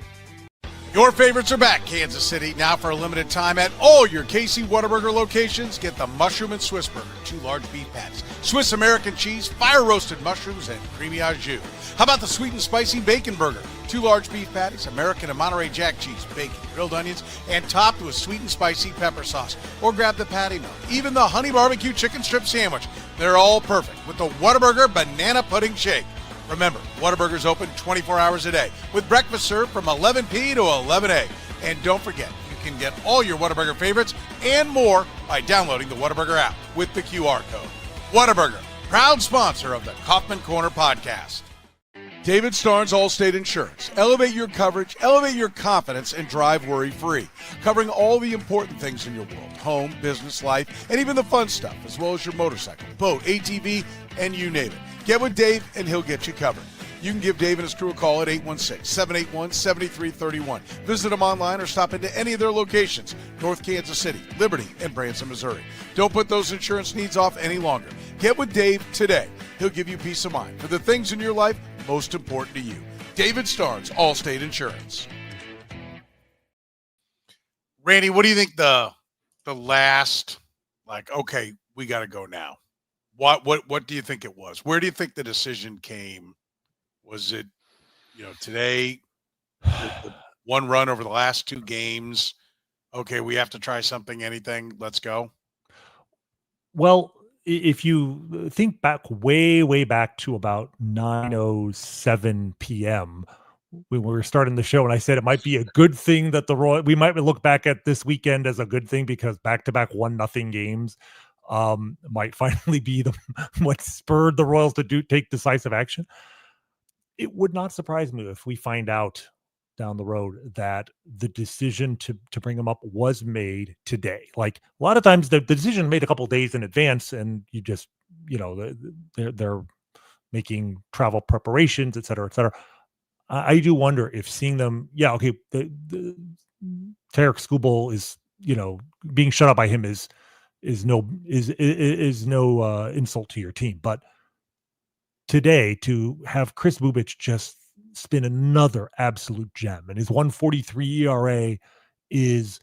Your favorites are back, Kansas City. Now for a limited time at all your KC Whataburger locations, get the Mushroom and Swiss Burger, 2 large beef patties, Swiss American cheese, fire-roasted mushrooms, and creamy au jus. How about the sweet and spicy bacon burger? 2 large beef patties, American and Monterey Jack cheese, bacon, grilled onions, and topped with sweet and spicy pepper sauce. Or grab the patty melt. Even the honey barbecue chicken strip sandwich. They're all perfect with the Whataburger Banana Pudding Shake. Remember, Whataburger's open 24 hours a day with breakfast served from 11 p. to 11 a. And don't forget, you can get all your Whataburger favorites and more by downloading the Whataburger app with the QR code. Whataburger, proud sponsor of the Kauffman Corner podcast. David Starnes Allstate Insurance. Elevate your coverage, elevate your confidence, and drive worry-free. Covering all the important things in your world. Home, business, life, and even the fun stuff, as well as your motorcycle, boat, ATV, and you name it. Get with Dave, and he'll get you covered. You can give Dave and his crew a call at 816-781-7331. Visit them online or stop into any of their locations, North Kansas City, Liberty, and Branson, Missouri. Don't put those insurance needs off any longer. Get with Dave today. He'll give you peace of mind for the things in your life most important to you. David Starnes, Allstate Insurance. Randy, what do you think the last, okay, we got to go now? What do you think it was? Where do you think the decision came? Was it, today, one run over the last 2 games? Okay, we have to try something, anything, let's go. Well, if you think back way back to about 9:07 p.m., when we were starting the show, and I said it might be a good thing that we might look back at this weekend as a good thing because back-to-back 1-0 games might finally be what spurred the Royals to take decisive action. It would not surprise me if we find out down the road that the decision to bring him up was made today. Like a lot of times the decision made a couple of days in advance and you just, they're making travel preparations, et cetera, et cetera. I do wonder if seeing them, the Tarek Skubal is, being shut up by him is no insult to your team. But today to have Chris Bubich just spin another absolute gem, and his 1.43 ERA is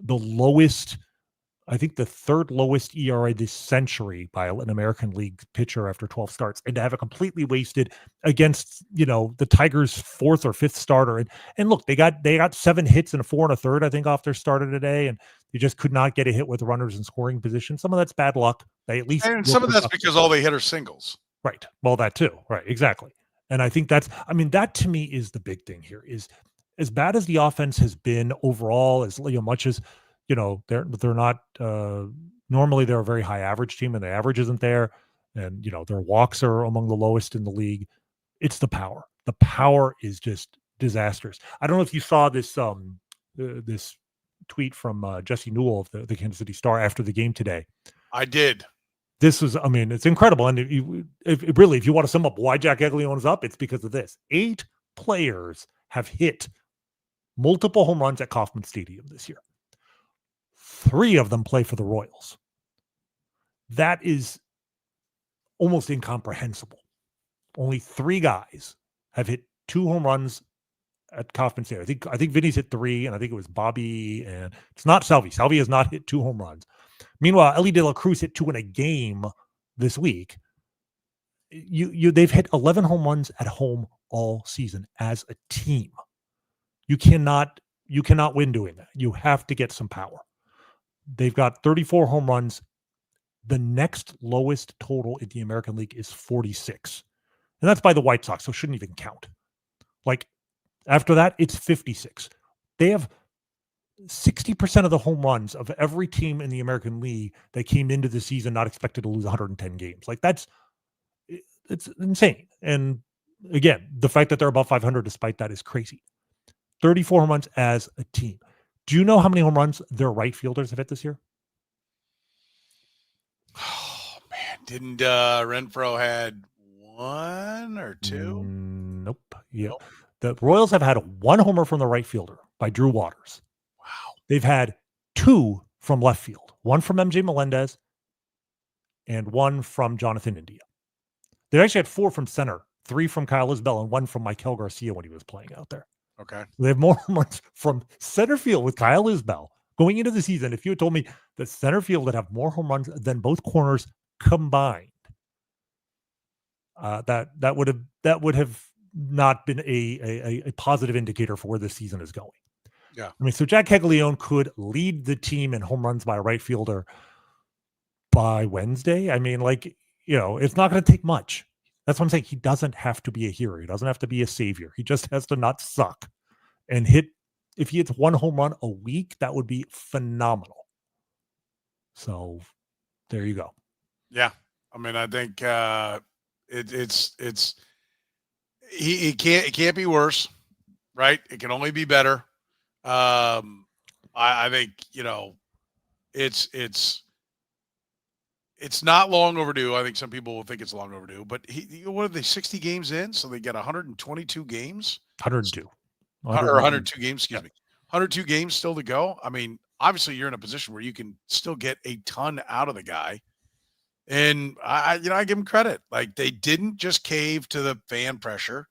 the lowest, I think the 3rd lowest ERA this century by an American League pitcher after 12 starts, and to have it completely wasted against, the Tigers' 4th or 5th starter. And look, they got 7 hits and a 4 1/3, I think, off their starter today, and they just could not get a hit with runners in scoring position. Some of that's bad luck. They at least, and some of that's because all they hit are singles. Right. Well, that too. Right. Exactly. And I think that to me is the big thing here. Is as bad as the offense has been overall, as much as they're not normally they're a very high average team and the average isn't there, and their walks are among the lowest in the league. It's the power. The power is just disastrous. I don't know if you saw this this tweet from Jesse Newell of the Kansas City Star after the game today. I did. This was, it's incredible. And if you want to sum up why Jac Caglianone is up, it's because of this. 8 players have hit multiple home runs at Kauffman Stadium this year. 3 of them play for the Royals. That is almost incomprehensible. Only 3 guys have hit 2 home runs at Kauffman Stadium. I think Vinny's hit 3, and I think it was Bobby, and it's not Salvi. Salvi has not hit 2 home runs. Meanwhile, Ellie De La Cruz hit 2 in a game this week. They've hit 11 home runs at home all season as a team. You cannot win doing that. You have to get some power. They've got 34 home runs. The next lowest total in the American League is 46. And that's by the White Sox, so it shouldn't even count. After that, it's 56. They have 60% of the home runs of every team in the American League that came into the season not expected to lose 110 games. It's insane. And again, the fact that they're above 500 despite that is crazy. 34 home runs as a team. Do you know how many home runs their right fielders have hit this year? Oh, man. Didn't Renfroe had 1 or 2? Nope. Yeah. Nope. The Royals have had 1 homer from the right fielder by Drew Waters. Wow. They've had 2 from left field. 1 from MJ Melendez and 1 from Jonathan India. They actually had 4 from center, 3 from Kyle Isbell, and 1 from Michael Garcia when he was playing out there. Okay. They have more home runs from center field with Kyle Isbell going into the season. If you had told me that center field would have more home runs than both corners combined, that would have not been a positive indicator for where this season is going. Yeah. I mean, so Jac Caglianone could lead the team in home runs by a right fielder by Wednesday. I mean, it's not going to take much. That's what I'm saying. He doesn't have to be a hero. He doesn't have to be a savior. He just has to not suck and hit. If he hits one home run a week, that would be phenomenal. So there you go. Yeah. I mean, I think it can't be worse, right? It can only be better. I think, it's not long overdue. I think some people will think it's long overdue, but what are they, 60 games in? So they get 122 games? 102. Or 102 games, excuse me. 102 games still to go. I mean, obviously you're in a position where you can still get a ton out of the guy. And I give him credit. Like, they didn't just cave to the fan pressure,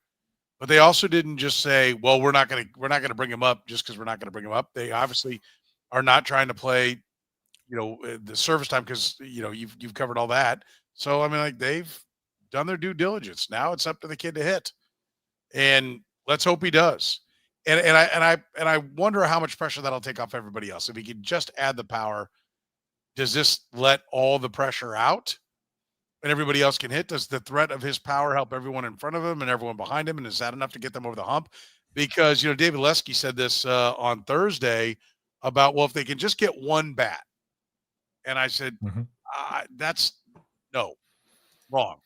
but they also didn't just say, well, we're not going to bring him up just because we're not going to bring him up. They obviously are not trying to play, the service time because, you've covered all that. So, I mean, they've done their due diligence. Now it's up to the kid to hit, and let's hope he does. And I wonder how much pressure that'll take off everybody else. If he could just add the power, does this let all the pressure out and everybody else can hit? Does the threat of his power help everyone in front of him and everyone behind him? And is that enough to get them over the hump? Because, David Lesky said this on Thursday about, well, if they can just get one bat. And I said, that's wrong.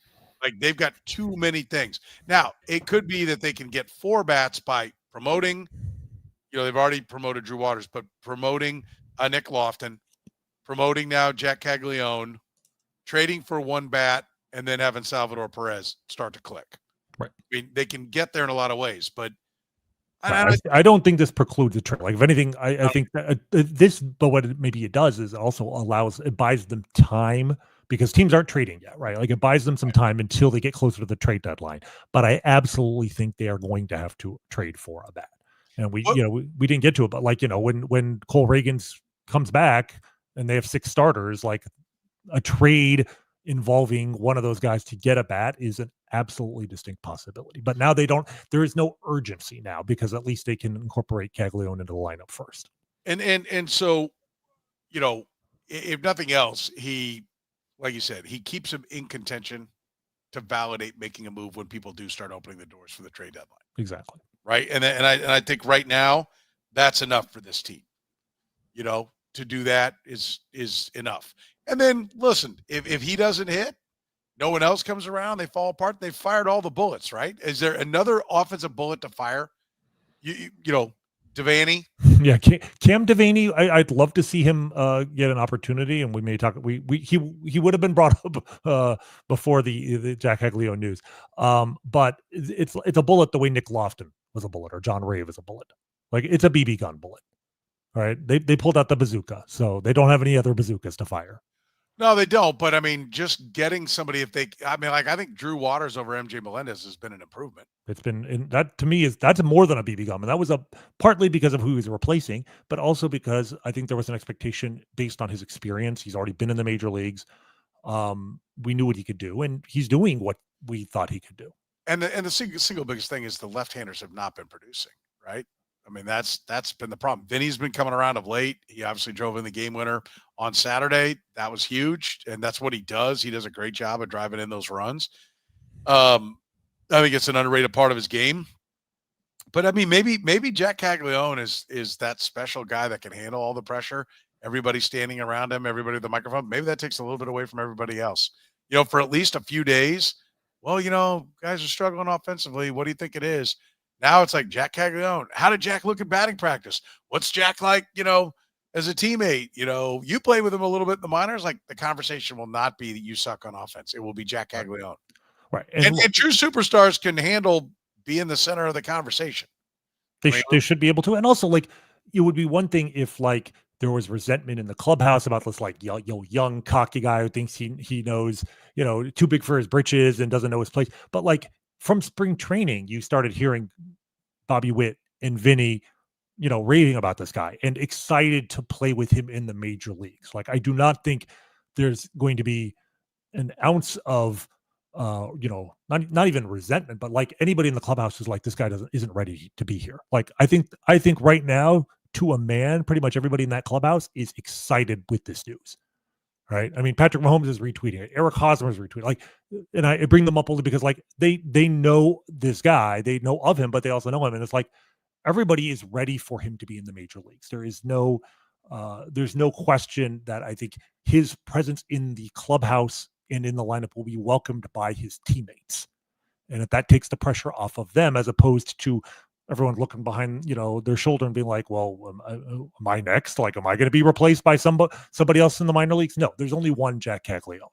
Like, they've got too many things. Now, it could be that they can get 4 bats by promoting, they've already promoted Drew Waters, but promoting Nick Lofton, promoting now Jac Caglianone, trading for 1 bat, and then having Salvador Perez start to click. Right. I mean, they can get there in a lot of ways, but I don't think this precludes a trade. Like, if anything, I think that but what maybe it does is it also buys them time, because teams aren't trading yet, right? Like, it buys them some time until they get closer to the trade deadline. But I absolutely think they are going to have to trade for a bat. And we didn't get to it, but when Cole Reagans comes back and they have 6 starters, like, a trade involving one of those guys to get a bat is an absolutely distinct possibility. But now there is no urgency now, because at least they can incorporate Caglianone into the lineup first. And so, if nothing else, he, like you said, he keeps him in contention to validate making a move when people do start opening the doors for the trade deadline. Exactly. Right. And I think right now that's enough for this team, to do that is enough. And then listen, if he doesn't hit, no one else comes around, they fall apart. They've fired all the bullets, right? Is there another offensive bullet to fire? Devaney. Yeah, Cam Devaney. I'd love to see him get an opportunity, and we may talk. He would have been brought up before the Jac Caglianone news. But it's a bullet the way Nick Lofton was a bullet, or John Rave is a bullet. Like, it's a BB gun bullet. All right, they pulled out the bazooka, so they don't have any other bazookas to fire. No, they don't. But I mean, just getting somebody, I think Drew Waters over MJ Melendez has been an improvement. It's been, that to me that's more than a BB gun, and that was partly because of who he was replacing, but also because I think there was an expectation based on his experience. He's already been in the major leagues. We knew what he could do, and he's doing what we thought he could do. And the single biggest thing is the left-handers have not been producing, right? I mean, that's been the problem. Vinny's been coming around of late. He obviously drove in the game winner on Saturday. That was huge, and that's what he does. He does a great job of driving in those runs. I think it's an underrated part of his game. But I mean, maybe Jac Caglianone is that special guy that can handle all the pressure. Everybody standing around him, everybody with the microphone. Maybe that takes a little bit away from everybody else. For at least a few days. Well, guys are struggling offensively. What do you think it is? Now it's like Jac Caglianone. How did Jack look in batting practice? What's Jack like, as a teammate? You play with him a little bit in the minors. Like, the conversation will not be that you suck on offense. It will be Jac Caglianone. Right. And true superstars can handle being the center of the conversation. They should be able to. And also, like, it would be one thing if, like, there was resentment in the clubhouse about this, like, young cocky guy who thinks he knows, too big for his britches and doesn't know his place. But, like, from spring training, you started hearing Bobby Witt and Vinny, raving about this guy and excited to play with him in the major leagues. Like, I do not think there's going to be an ounce of, not even resentment, but like anybody in the clubhouse is like, this guy isn't ready to be here. Like, I think right now, to a man, pretty much everybody in that clubhouse is excited with this news. Right. I mean, Patrick Mahomes is retweeting it. Eric Hosmer is retweeting. Like, and I bring them up only because like they know this guy, they know of him, but they also know him. And it's like, everybody is ready for him to be in the major leagues. There's no question that I think his presence in the clubhouse and in the lineup will be welcomed by his teammates. And if that takes the pressure off of them, as opposed to everyone looking behind, their shoulder and being like, well, am I next? Like, am I going to be replaced by somebody else in the minor leagues? No, there's only one Jac Caglianone.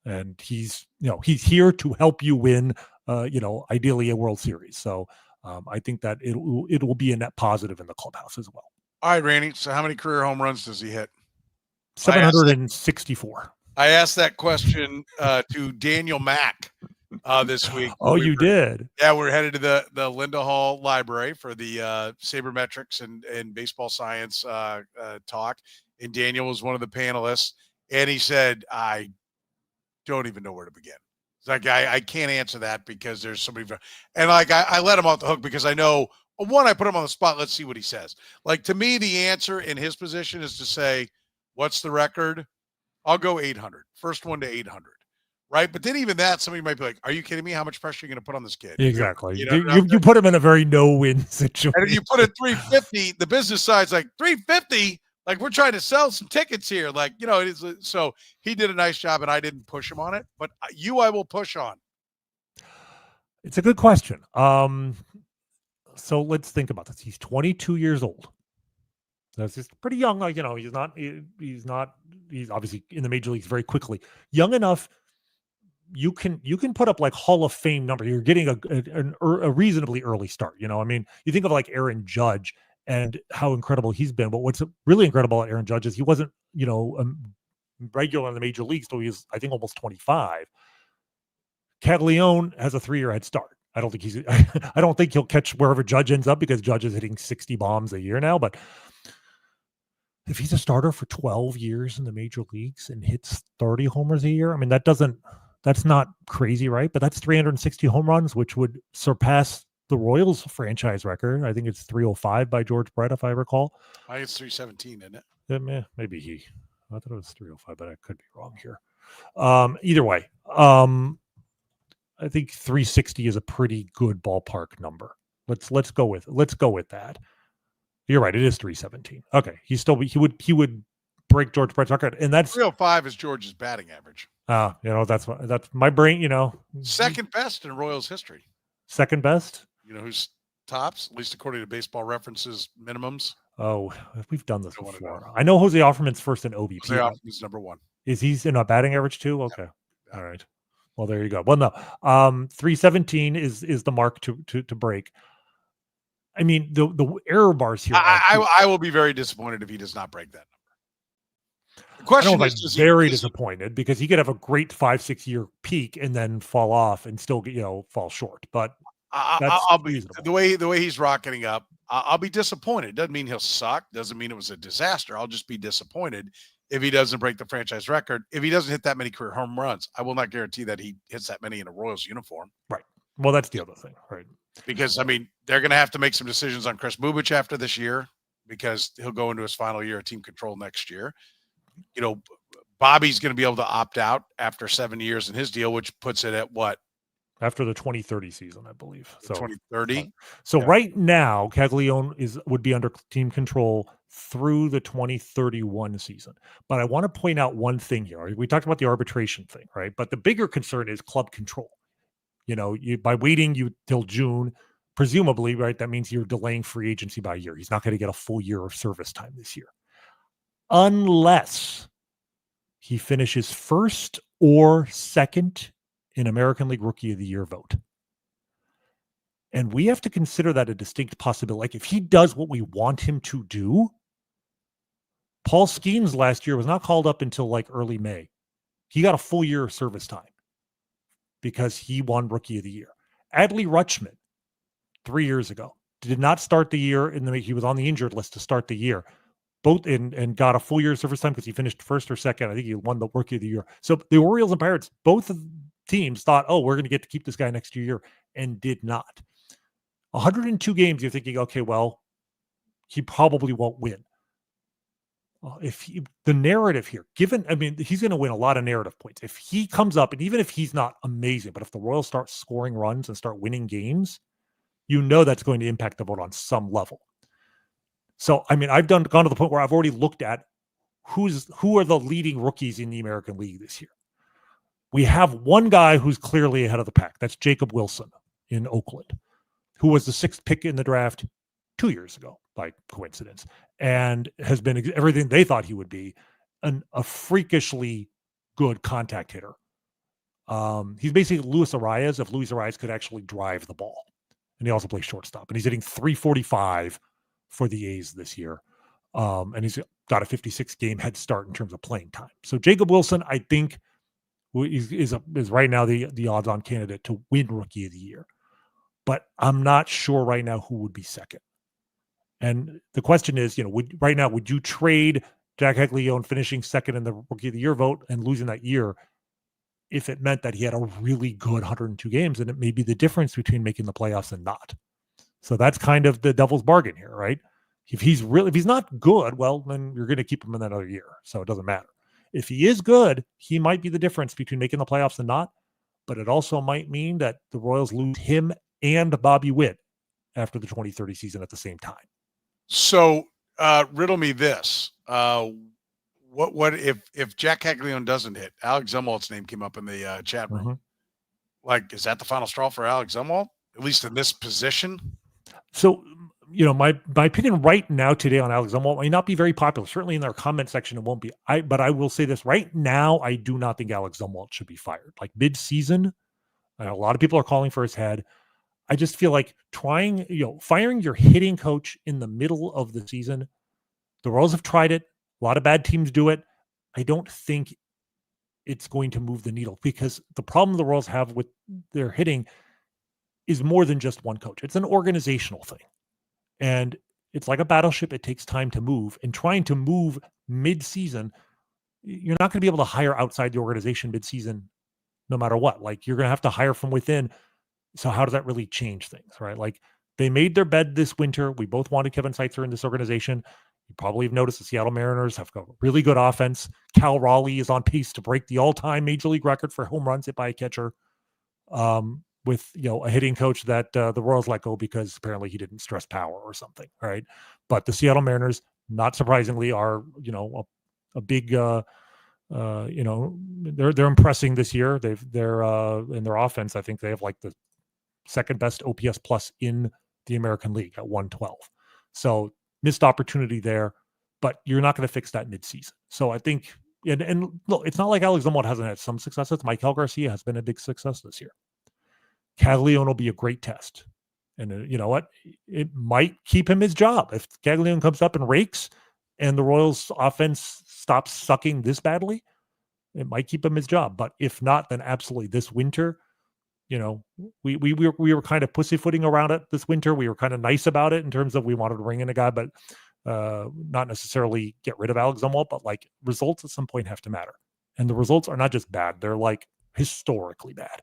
And he's here to help you win, ideally a World Series. So I think that it will be a net positive in the clubhouse as well. All right, Randy. So how many career home runs does he hit? 764. I asked that question to Daniel Mack this week. Oh, you did? Yeah, we're headed to the Linda Hall Library for the sabermetrics and baseball science talk. And Daniel was one of the panelists. And he said, I don't even know where to begin. It's like, I can't answer that because there's somebody. And like, I let him off the hook because I know, one, I put him on the spot. Let's see what he says. Like, to me, the answer in his position is to say, what's the record? I'll go 800. First one to 800. Right. But then even that, somebody might be like, are you kidding me? How much pressure are you going to put on this kid? Exactly. You put him in a very no-win situation. And if you put it 350, the business side's like 350. Like, we're trying to sell some tickets here. Like, it is. So he did a nice job and I didn't push him on it, but I will push on. It's a good question. So let's think about this. He's 22 years old. That's just pretty young. Like, he's obviously in the major leagues very quickly. Young enough, you can put up like Hall of Fame number. You're getting a reasonably early start. I mean, you think of like Aaron Judge and how incredible he's been. But what's really incredible at Aaron Judge is he wasn't, regular in the major leagues till he was, I think, almost 25. Caglianone has a 3-year head start. I don't think he'll catch wherever Judge ends up because Judge is hitting 60 bombs a year now. But if he's a starter for 12 years in the major leagues and hits 30 homers a year, I mean, that's not crazy, right? But that's 360 home runs, which would surpass the Royals franchise record. I think it's 305 by George Brett, if I recall. I think it's 317, isn't it? Yeah, maybe I thought it was 305, but I could be wrong here. Either way, I think 360 is a pretty good ballpark number. Let's go with that. You're right. It is 317. Okay. He would break George Brett's record, and that's 305 is George's batting average. That's my brain. Second best in Royals history. Second best. Who's tops, at least according to Baseball References minimums. Oh, we've done this before. I know Jose Offerman's first in OBP. Jose Offerman's number one. Is he's in a batting average too? Okay. Yeah. All right. Well, there you go. Well, no, 317 is the mark to break. I mean, the error bars here. I will be very disappointed if he does not break that number. The question is very disappointed because he could have a great 5-6 year peak and then fall off and still fall short. But I'll be the way he's rocketing up. I'll be disappointed. Doesn't mean he'll suck. Doesn't mean it was a disaster. I'll just be disappointed if he doesn't break the franchise record. If he doesn't hit that many career home runs, I will not guarantee that he hits that many in a Royals uniform. Right. Well, that's the other thing, right? Because, I mean, they're going to have to make some decisions on Chris Bubic after this year because he'll go into his final year of team control next year. Bobby's going to be able to opt out after 7 years in his deal, which puts it at what? After the 2030 season, I believe. So 2030. So yeah. Right now, Caglianone would be under team control through the 2031 season. But I want to point out one thing here. We talked about the arbitration thing, right? But the bigger concern is club control. By waiting till June, presumably, right, that means you're delaying free agency by a year. He's not going to get a full year of service time this year. Unless he finishes first or second in American League Rookie of the Year vote. And we have to consider that a distinct possibility. Like, if he does what we want him to do, Paul Skeens last year was not called up until like early May. He got a full year of service time because he won Rookie of the Year. Adley Rutschman, 3 years ago, did not start the year he was on the injured list to start the year. Both and got a full year of service time because he finished first or second. I think he won the Rookie of the Year. So the Orioles and Pirates, both of the teams thought, oh, we're going to get to keep this guy next year, and did not. 102 games, you're thinking, okay, well, he probably won't win. The narrative here, he's going to win a lot of narrative points. If he comes up, and even if he's not amazing, but if the Royals start scoring runs and start winning games, that's going to impact the vote on some level. So, I've gone to the point where I've already looked at who are the leading rookies in the American League this year. We have one guy who's clearly ahead of the pack. That's Jacob Wilson in Oakland, who was the 6th pick in the draft 2 years ago by coincidence, and has been everything they thought he would be, a freakishly good contact hitter. He's basically Luis Arias if Luis Arias could actually drive the ball. And he also plays shortstop, and he's hitting .345 for the A's this year. And he's got a 56-game head start in terms of playing time. So Jacob Wilson, I think, is right now the odds-on candidate to win Rookie of the Year. But I'm not sure right now who would be second. And the question is, would you trade Jac Caglianone finishing second in the Rookie of the Year vote and losing that year if it meant that he had a really good 102 games, and it may be the difference between making the playoffs and not? So that's kind of the devil's bargain here, right? If he's not good, well, then you're going to keep him in another year. So it doesn't matter. If he is good, he might be the difference between making the playoffs and not. But it also might mean that the Royals lose him and Bobby Witt after the 2030 season at the same time. So riddle me this. What if Jac Caglianone doesn't hit? Alex Zumwalt's name came up in the chat room. Mm-hmm. Is that the final straw for Alex Zumwalt, at least in this position? So, my opinion right now today on Alex Zumwalt may not be very popular. Certainly in their comment section, it won't be. But I will say this right now: I do not think Alex Zumwalt should be fired. Mid-season, a lot of people are calling for his head. I just feel like firing your hitting coach in the middle of the season. The Royals have tried it. A lot of bad teams do it. I don't think it's going to move the needle, because the problem the Royals have with their hitting is more than just one coach. It's an organizational thing. And it's like a battleship. It takes time to move. And trying to move mid-season, you're not going to be able to hire outside the organization mid-season no matter what. You're going to have to hire from within. So how does that really change things, right? They made their bed this winter. We both wanted Kevin Seitzer in this organization. You probably have noticed the Seattle Mariners have got a really good offense. Cal Raleigh is on pace to break the all-time Major League record for home runs hit by a catcher. With a hitting coach that the Royals let go because apparently he didn't stress power or something, right? But the Seattle Mariners, not surprisingly, are a big they're impressing this year. They're in their offense, I think they have the second best OPS plus in the American League at 112. So missed opportunity there, but you're not going to fix that midseason. So I think, and look, it's not like Alex Zumwalt hasn't had some successes. Michael Garcia has been a big success this year. Caglianone will be a great test. And you know what? It might keep him his job. If Caglianone comes up and rakes and the Royals offense stops sucking this badly, it might keep him his job. But if not, then absolutely this winter, we were kind of pussyfooting around it this winter. We were kind of nice about it in terms of we wanted to bring in a guy, but not necessarily get rid of Alex Zumwalt, but results at some point have to matter. And the results are not just bad. They're historically bad.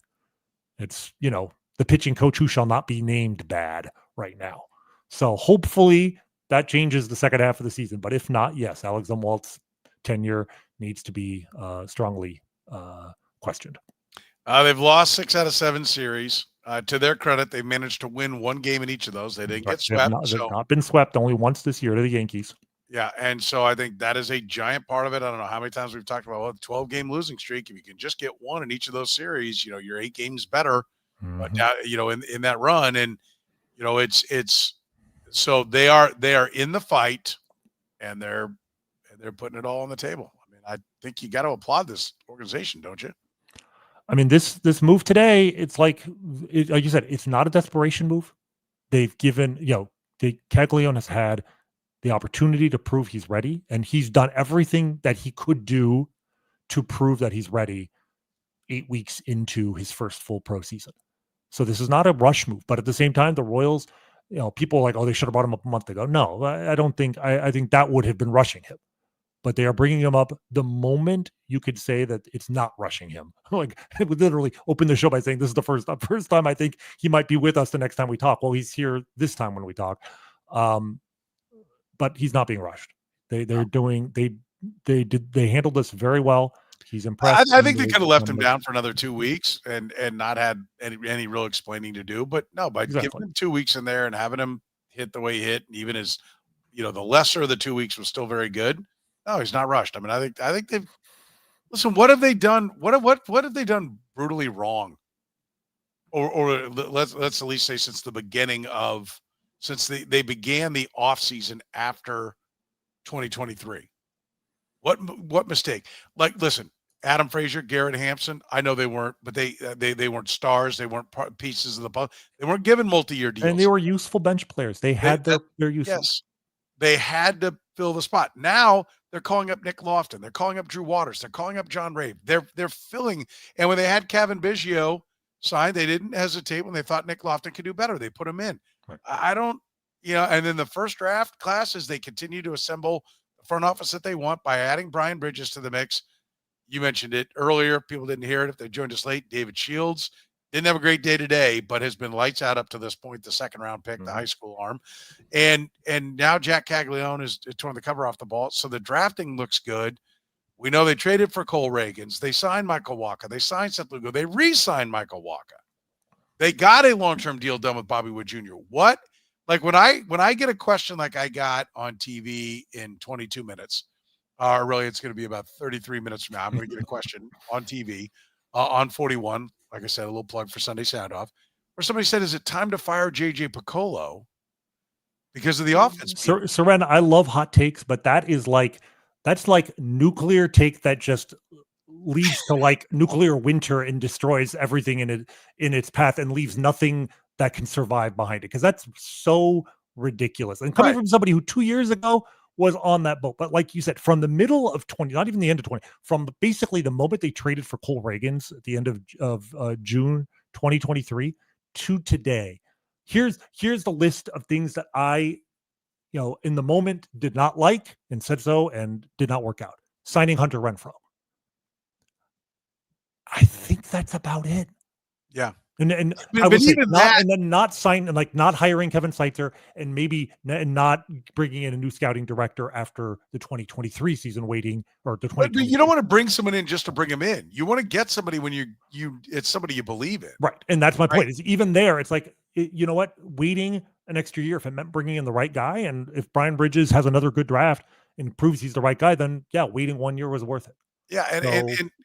It's, the pitching coach who shall not be named bad right now. So hopefully that changes the second half of the season. But if not, yes, Alex Zumwalt's tenure needs to be strongly questioned. They've lost 6 out of 7 series. To their credit, they managed to win one game in each of those. They didn't get swept. They've not been swept, only once this year to the Yankees. Yeah, and so I think that is a giant part of it. I don't know how many times we've talked about the 12-game losing streak. If you can just get one in each of those series, you're 8 games better. Mm-hmm. But now, in that run, and it's so they are in the fight, and they're putting it all on the table. I think you got to applaud this organization, don't you? This move today, it's like you said, it's not a desperation move. They've given, Caglianone has had the opportunity to prove he's ready, and he's done everything that he could do to prove that he's ready 8 weeks into his first full pro season. So this is not a rush move, but at the same time, the Royals, people are like, oh, they should have brought him up a month ago. No, I don't think. I think that would have been rushing him. But they are bringing him up the moment you could say that it's not rushing him. Like, it would literally open the show by saying, this is the first time I think he might be with us the next time we talk. Well, he's here this time when we talk. But he's not being rushed. They handled this very well. He's impressed. I think they could have left him down for another 2 weeks and not had any real explaining to do. But no, by giving him 2 weeks in there and having him hit the way he hit, and even as the lesser of the 2 weeks was still very good. No, he's not rushed. I mean, I think they've listen. What have they done? What have they done brutally wrong? Or let's at least say since they began the off season after 2023. What mistake? Like, listen, Adam Frazier, Garrett Hampson. I know they weren't, but they weren't stars. They weren't pieces of the puzzle. They weren't given multi-year deals, and they were useful bench players. They had their use. Yes, they had to fill the spot. Now they're calling up Nick Lofton. They're calling up Drew Waters. They're calling up John Rave. They're filling. And when they had Kevin Biggio signed, they didn't hesitate when they thought Nick Lofton could do better. They put him in. Right. I don't, and then the first draft classes, they continue to assemble the front office that they want by adding Brian Bridges to the mix. You mentioned it earlier. People didn't hear it if they joined us late. David Shields didn't have a great day today, but has been lights out up to this point, the second round pick, the high school arm. And now Jac Caglianone is torn the cover off the ball. So the drafting looks good. We know they traded for Cole Reagans. They signed Michael Wacha. They signed Seth Lugo. They re-signed Michael Wacha. They got a long-term deal done with Bobby Wood Jr. What? Like when I get a question like I got on TV in 22 minutes, or really it's going to be about 33 minutes from now, I'm going to get a question on TV on 41. Like I said, a little plug for Sunday Sound Off, where somebody said, is it time to fire JJ Picollo because of the offense? Soren, I love hot takes, but that's like nuclear take that just leads to like nuclear winter and destroys everything in its path and leaves nothing that can survive behind it. Because that's so ridiculous. And coming from somebody who 2 years ago was on that boat. But like you said, from the middle of 20, not even the end of 20, from basically the moment they traded for Cole Reagans at the end of June 2023 to today, here's the list of things that I, in the moment did not like and said so and did not work out. Signing Hunter Renfroe. I think that's about it. Yeah. And I would say not sign and like not hiring Kevin Seitzer and maybe not bringing in a new scouting director after the 2023 season waiting or the 2020. But you don't want to bring someone in just to bring him in. You want to get somebody when it's somebody you believe in. Right. And that's my point is even there. It's like, you know what, waiting an extra year if it meant bringing in the right guy. And if Brian Bridges has another good draft and proves he's the right guy, then yeah, waiting 1 year was worth it. Yeah,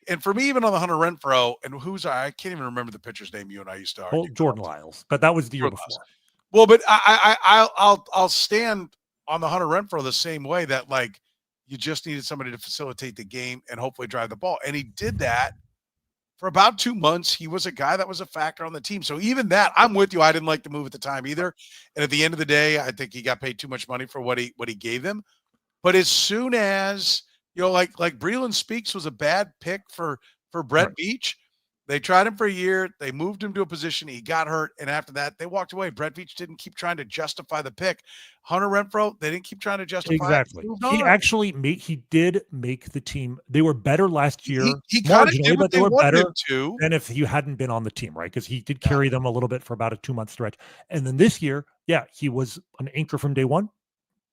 and for me, even on the Hunter Renfroe, and I can't even remember the pitcher's name you and I used to argue. Jordan Lyles, but that was the year before. Well, but I'll stand on the Hunter Renfroe the same way that like you just needed somebody to facilitate the game and hopefully drive the ball, and he did that for about 2 months. He was a guy that was a factor on the team. So even that, I'm with you. I didn't like the move at the time either, and at the end of the day, I think he got paid too much money for what he gave them. But as soon as like Breland Speaks was a bad pick for Brett Beach. They tried him for a year. They moved him to a position. He got hurt. And after that, they walked away. Brett Beach didn't keep trying to justify the pick. Hunter Renfroe, they didn't keep trying to justify exactly. it. He actually did make the team. They were better last year. He kind of did but they were better too. than if he hadn't been on the team, right? Because he did carry them a little bit for about a 2-month stretch. And then this year, he was an anchor from day one.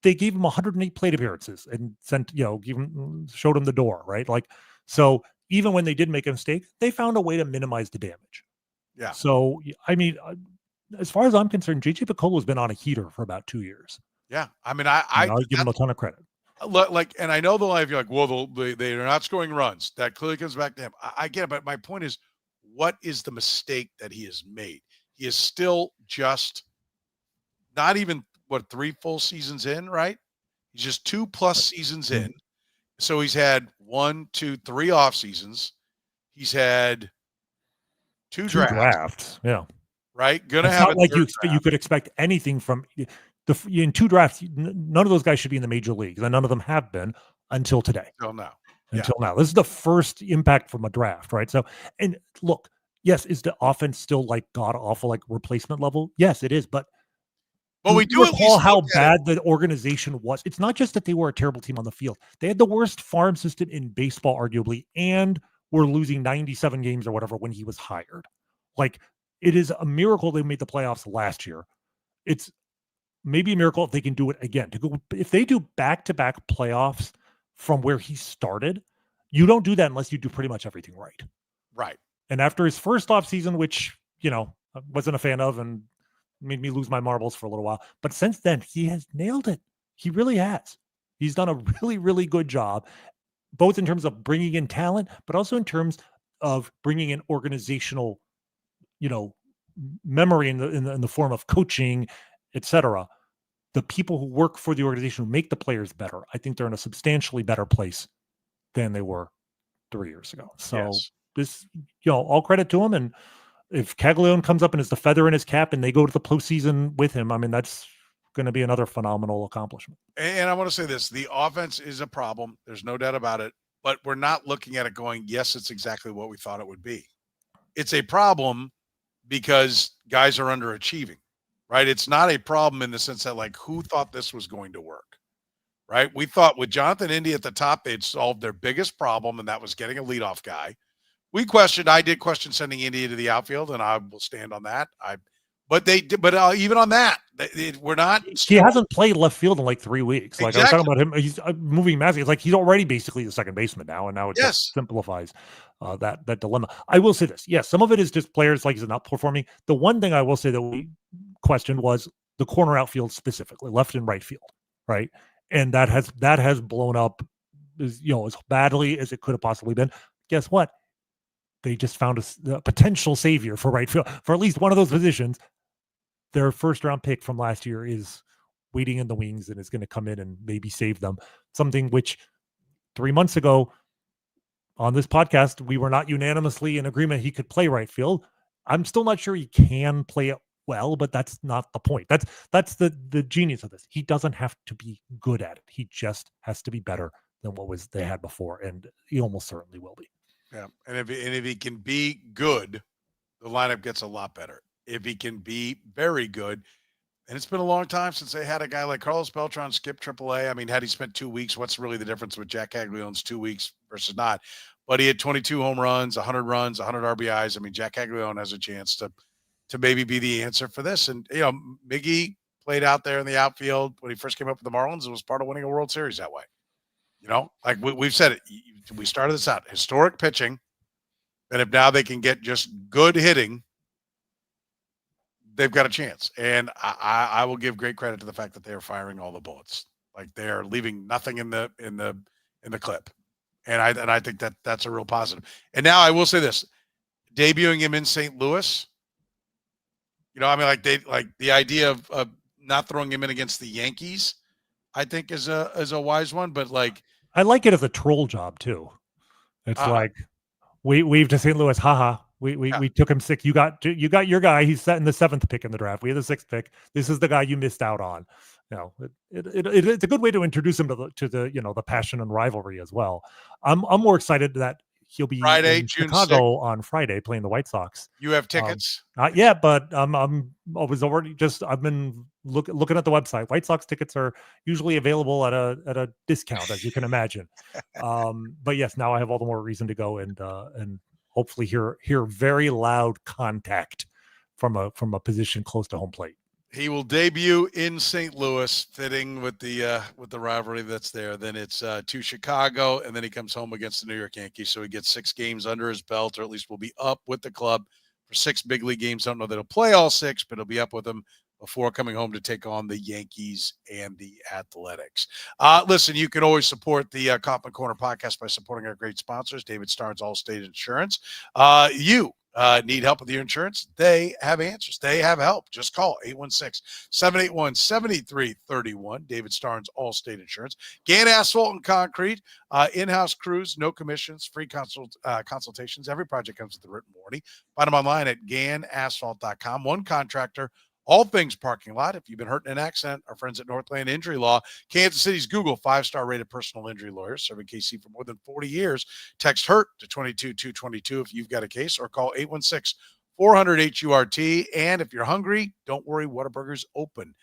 They gave him 108 plate appearances and showed him the door, right? Like, so even when they did make a mistake, they found a way to minimize the damage. Yeah. So, I mean, as far as I'm concerned, JJ Picollo has been on a heater for about 2 years. Yeah. I mean, I'll give him a ton of credit. Like, and I know the life, you're like, well, they're not scoring runs. That clearly comes back to him. I get it. But my point is, what is the mistake that he has made? He is still just not even 3 full seasons in, right? He's just 2+ seasons in. So he's had 1, 2, 3 off seasons. He's had two drafts. Yeah. Right. Gonna it's have not like you could expect anything from in 2 drafts. None of those guys should be in the major leagues, and none of them have been until today. Until now. This is the first impact from a draft, right? So, and look, yes, is the offense still like god awful, like replacement level? Yes, it is, but But we do at recall least how look at bad the organization was. It's not just that they were a terrible team on the field. They had the worst farm system in baseball, arguably, and were losing 97 games or whatever when he was hired. Like, it is a miracle they made the playoffs last year. It's maybe a miracle if they can do it again. If they do back-to-back playoffs from where he started, you don't do that unless you do pretty much everything right. Right. And after his first offseason, which, I wasn't a fan of and made me lose my marbles for a little while, but since then, he has nailed it. He really has. He's done a really, really good job, both in terms of bringing in talent, but also in terms of bringing in organizational, memory in the form of coaching, etc. The people who work for the organization who make the players better, I think they're in a substantially better place than they were 3 years ago. So this, all credit to him. And if Caglianone comes up and is the feather in his cap and they go to the postseason with him, I mean, that's going to be another phenomenal accomplishment. And I want to say this, the offense is a problem. There's no doubt about it, but we're not looking at it going, yes, it's exactly what we thought it would be. It's a problem because guys are underachieving, right? It's not a problem in the sense that, like, who thought this was going to work, right? We thought with Jonathan Indy at the top, they'd solved their biggest problem, and that was getting a leadoff guy. I did question sending Indy to the outfield, and I will stand on that. But even on that, we're not. He hasn't played left field in like 3 weeks. Like, exactly. I was talking about him, he's moving Massie. It's like he's already basically the second baseman now, and now it just simplifies that dilemma. I will say this: yes, some of it is just players like he's not performing. The one thing I will say that we questioned was the corner outfield, specifically left and right field, right? And that has blown up, as badly as it could have possibly been. Guess what? They just found a potential savior for right field for at least one of those positions. Their first-round pick from last year is waiting in the wings and is going to come in and maybe save them. Something which 3 months ago on this podcast, we were not unanimously in agreement he could play right field. I'm still not sure he can play it well, but that's not the point. That's the genius of this. He doesn't have to be good at it. He just has to be better than what they had before, and he almost certainly will be. Yeah, and if he can be good, the lineup gets a lot better. If he can be very good, and it's been a long time since they had a guy like Carlos Beltran skip AAA. I mean, had he spent 2 weeks, what's really the difference with Jac Caglianone's 2 weeks versus not? But he had 22 home runs, 100 runs, 100 RBIs. I mean, Jac Caglianone has a chance to maybe be the answer for this. And, Miggy played out there in the outfield when he first came up with the Marlins and was part of winning a World Series that way. Like we've said it. We started this out. Historic pitching. And if now they can get just good hitting, they've got a chance. And I will give great credit to the fact that they are firing all the bullets. Like, they're leaving nothing in the clip. And I think that's a real positive. And now I will say this, debuting him in St. Louis, the idea of not throwing him in against the Yankees, I think is a wise one. But I like it as a troll job too. It's like we've to St. Louis, haha. We took him 6. You got your guy. He's set in the 7th pick in the draft. We had the 6th pick. This is the guy you missed out on. It's a good way to introduce him to the passion and rivalry as well. I'm more excited that he'll be Friday, in June Chicago 6th. On Friday playing the White Sox. You have tickets? Not yet, but I've been looking at the website. White Sox tickets are usually available at a discount, as you can imagine. But yes, now I have all the more reason to go and hopefully hear very loud contact from a position close to home plate. He will debut in St. Louis, fitting with the rivalry that's there. Then it's to Chicago, and then he comes home against the New York Yankees. So he gets 6 games under his belt, or at least will be up with the club for 6 big league games. I don't know that he'll play all 6, but he'll be up with them before coming home to take on the Yankees and the Athletics. Listen, you can always support the Kauffman Corner podcast by supporting our great sponsors, David Starnes, Allstate Insurance. You need help with your insurance? They have answers. They have help. Just call 816-781-7331. David Starnes, Allstate Insurance. Gann Asphalt and Concrete, in-house crews, no commissions, free consultations. Every project comes with a written warranty. Find them online at GannAsphalt.com. One contractor, all things parking lot. If you've been hurt in an accident, our friends at Northland Injury Law, Kansas City's Google 5-star rated personal injury lawyer, serving KC for more than 40 years. Text HURT to 22222 if you've got a case, or call 816-400-HURT. And if you're hungry, don't worry, Whataburger's open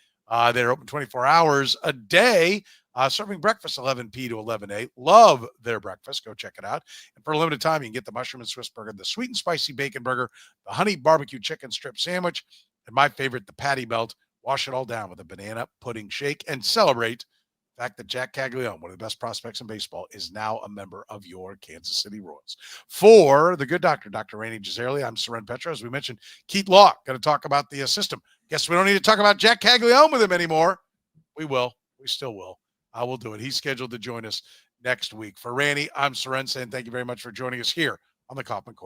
They're open 24 hours a day, serving breakfast 11 p to 11 a. Love their breakfast. Go check it out. And for a limited time, you can get the mushroom and Swiss burger, the sweet and spicy bacon burger, the honey barbecue chicken strip sandwich, and my favorite, the patty melt. Wash it all down with a banana pudding shake and celebrate the fact that Jac Caglianone, one of the best prospects in baseball, is now a member of your Kansas City Royals. For the good doctor, Dr. Rany Jazayerli, I'm Soren Petro. As we mentioned, Keith Law going to talk about the system. Guess we don't need to talk about Jac Caglianone with him anymore. We will. We still will. I will do it. He's scheduled to join us next week. For Rany, I'm Soren saying thank you very much for joining us here on the Kauffman Corner.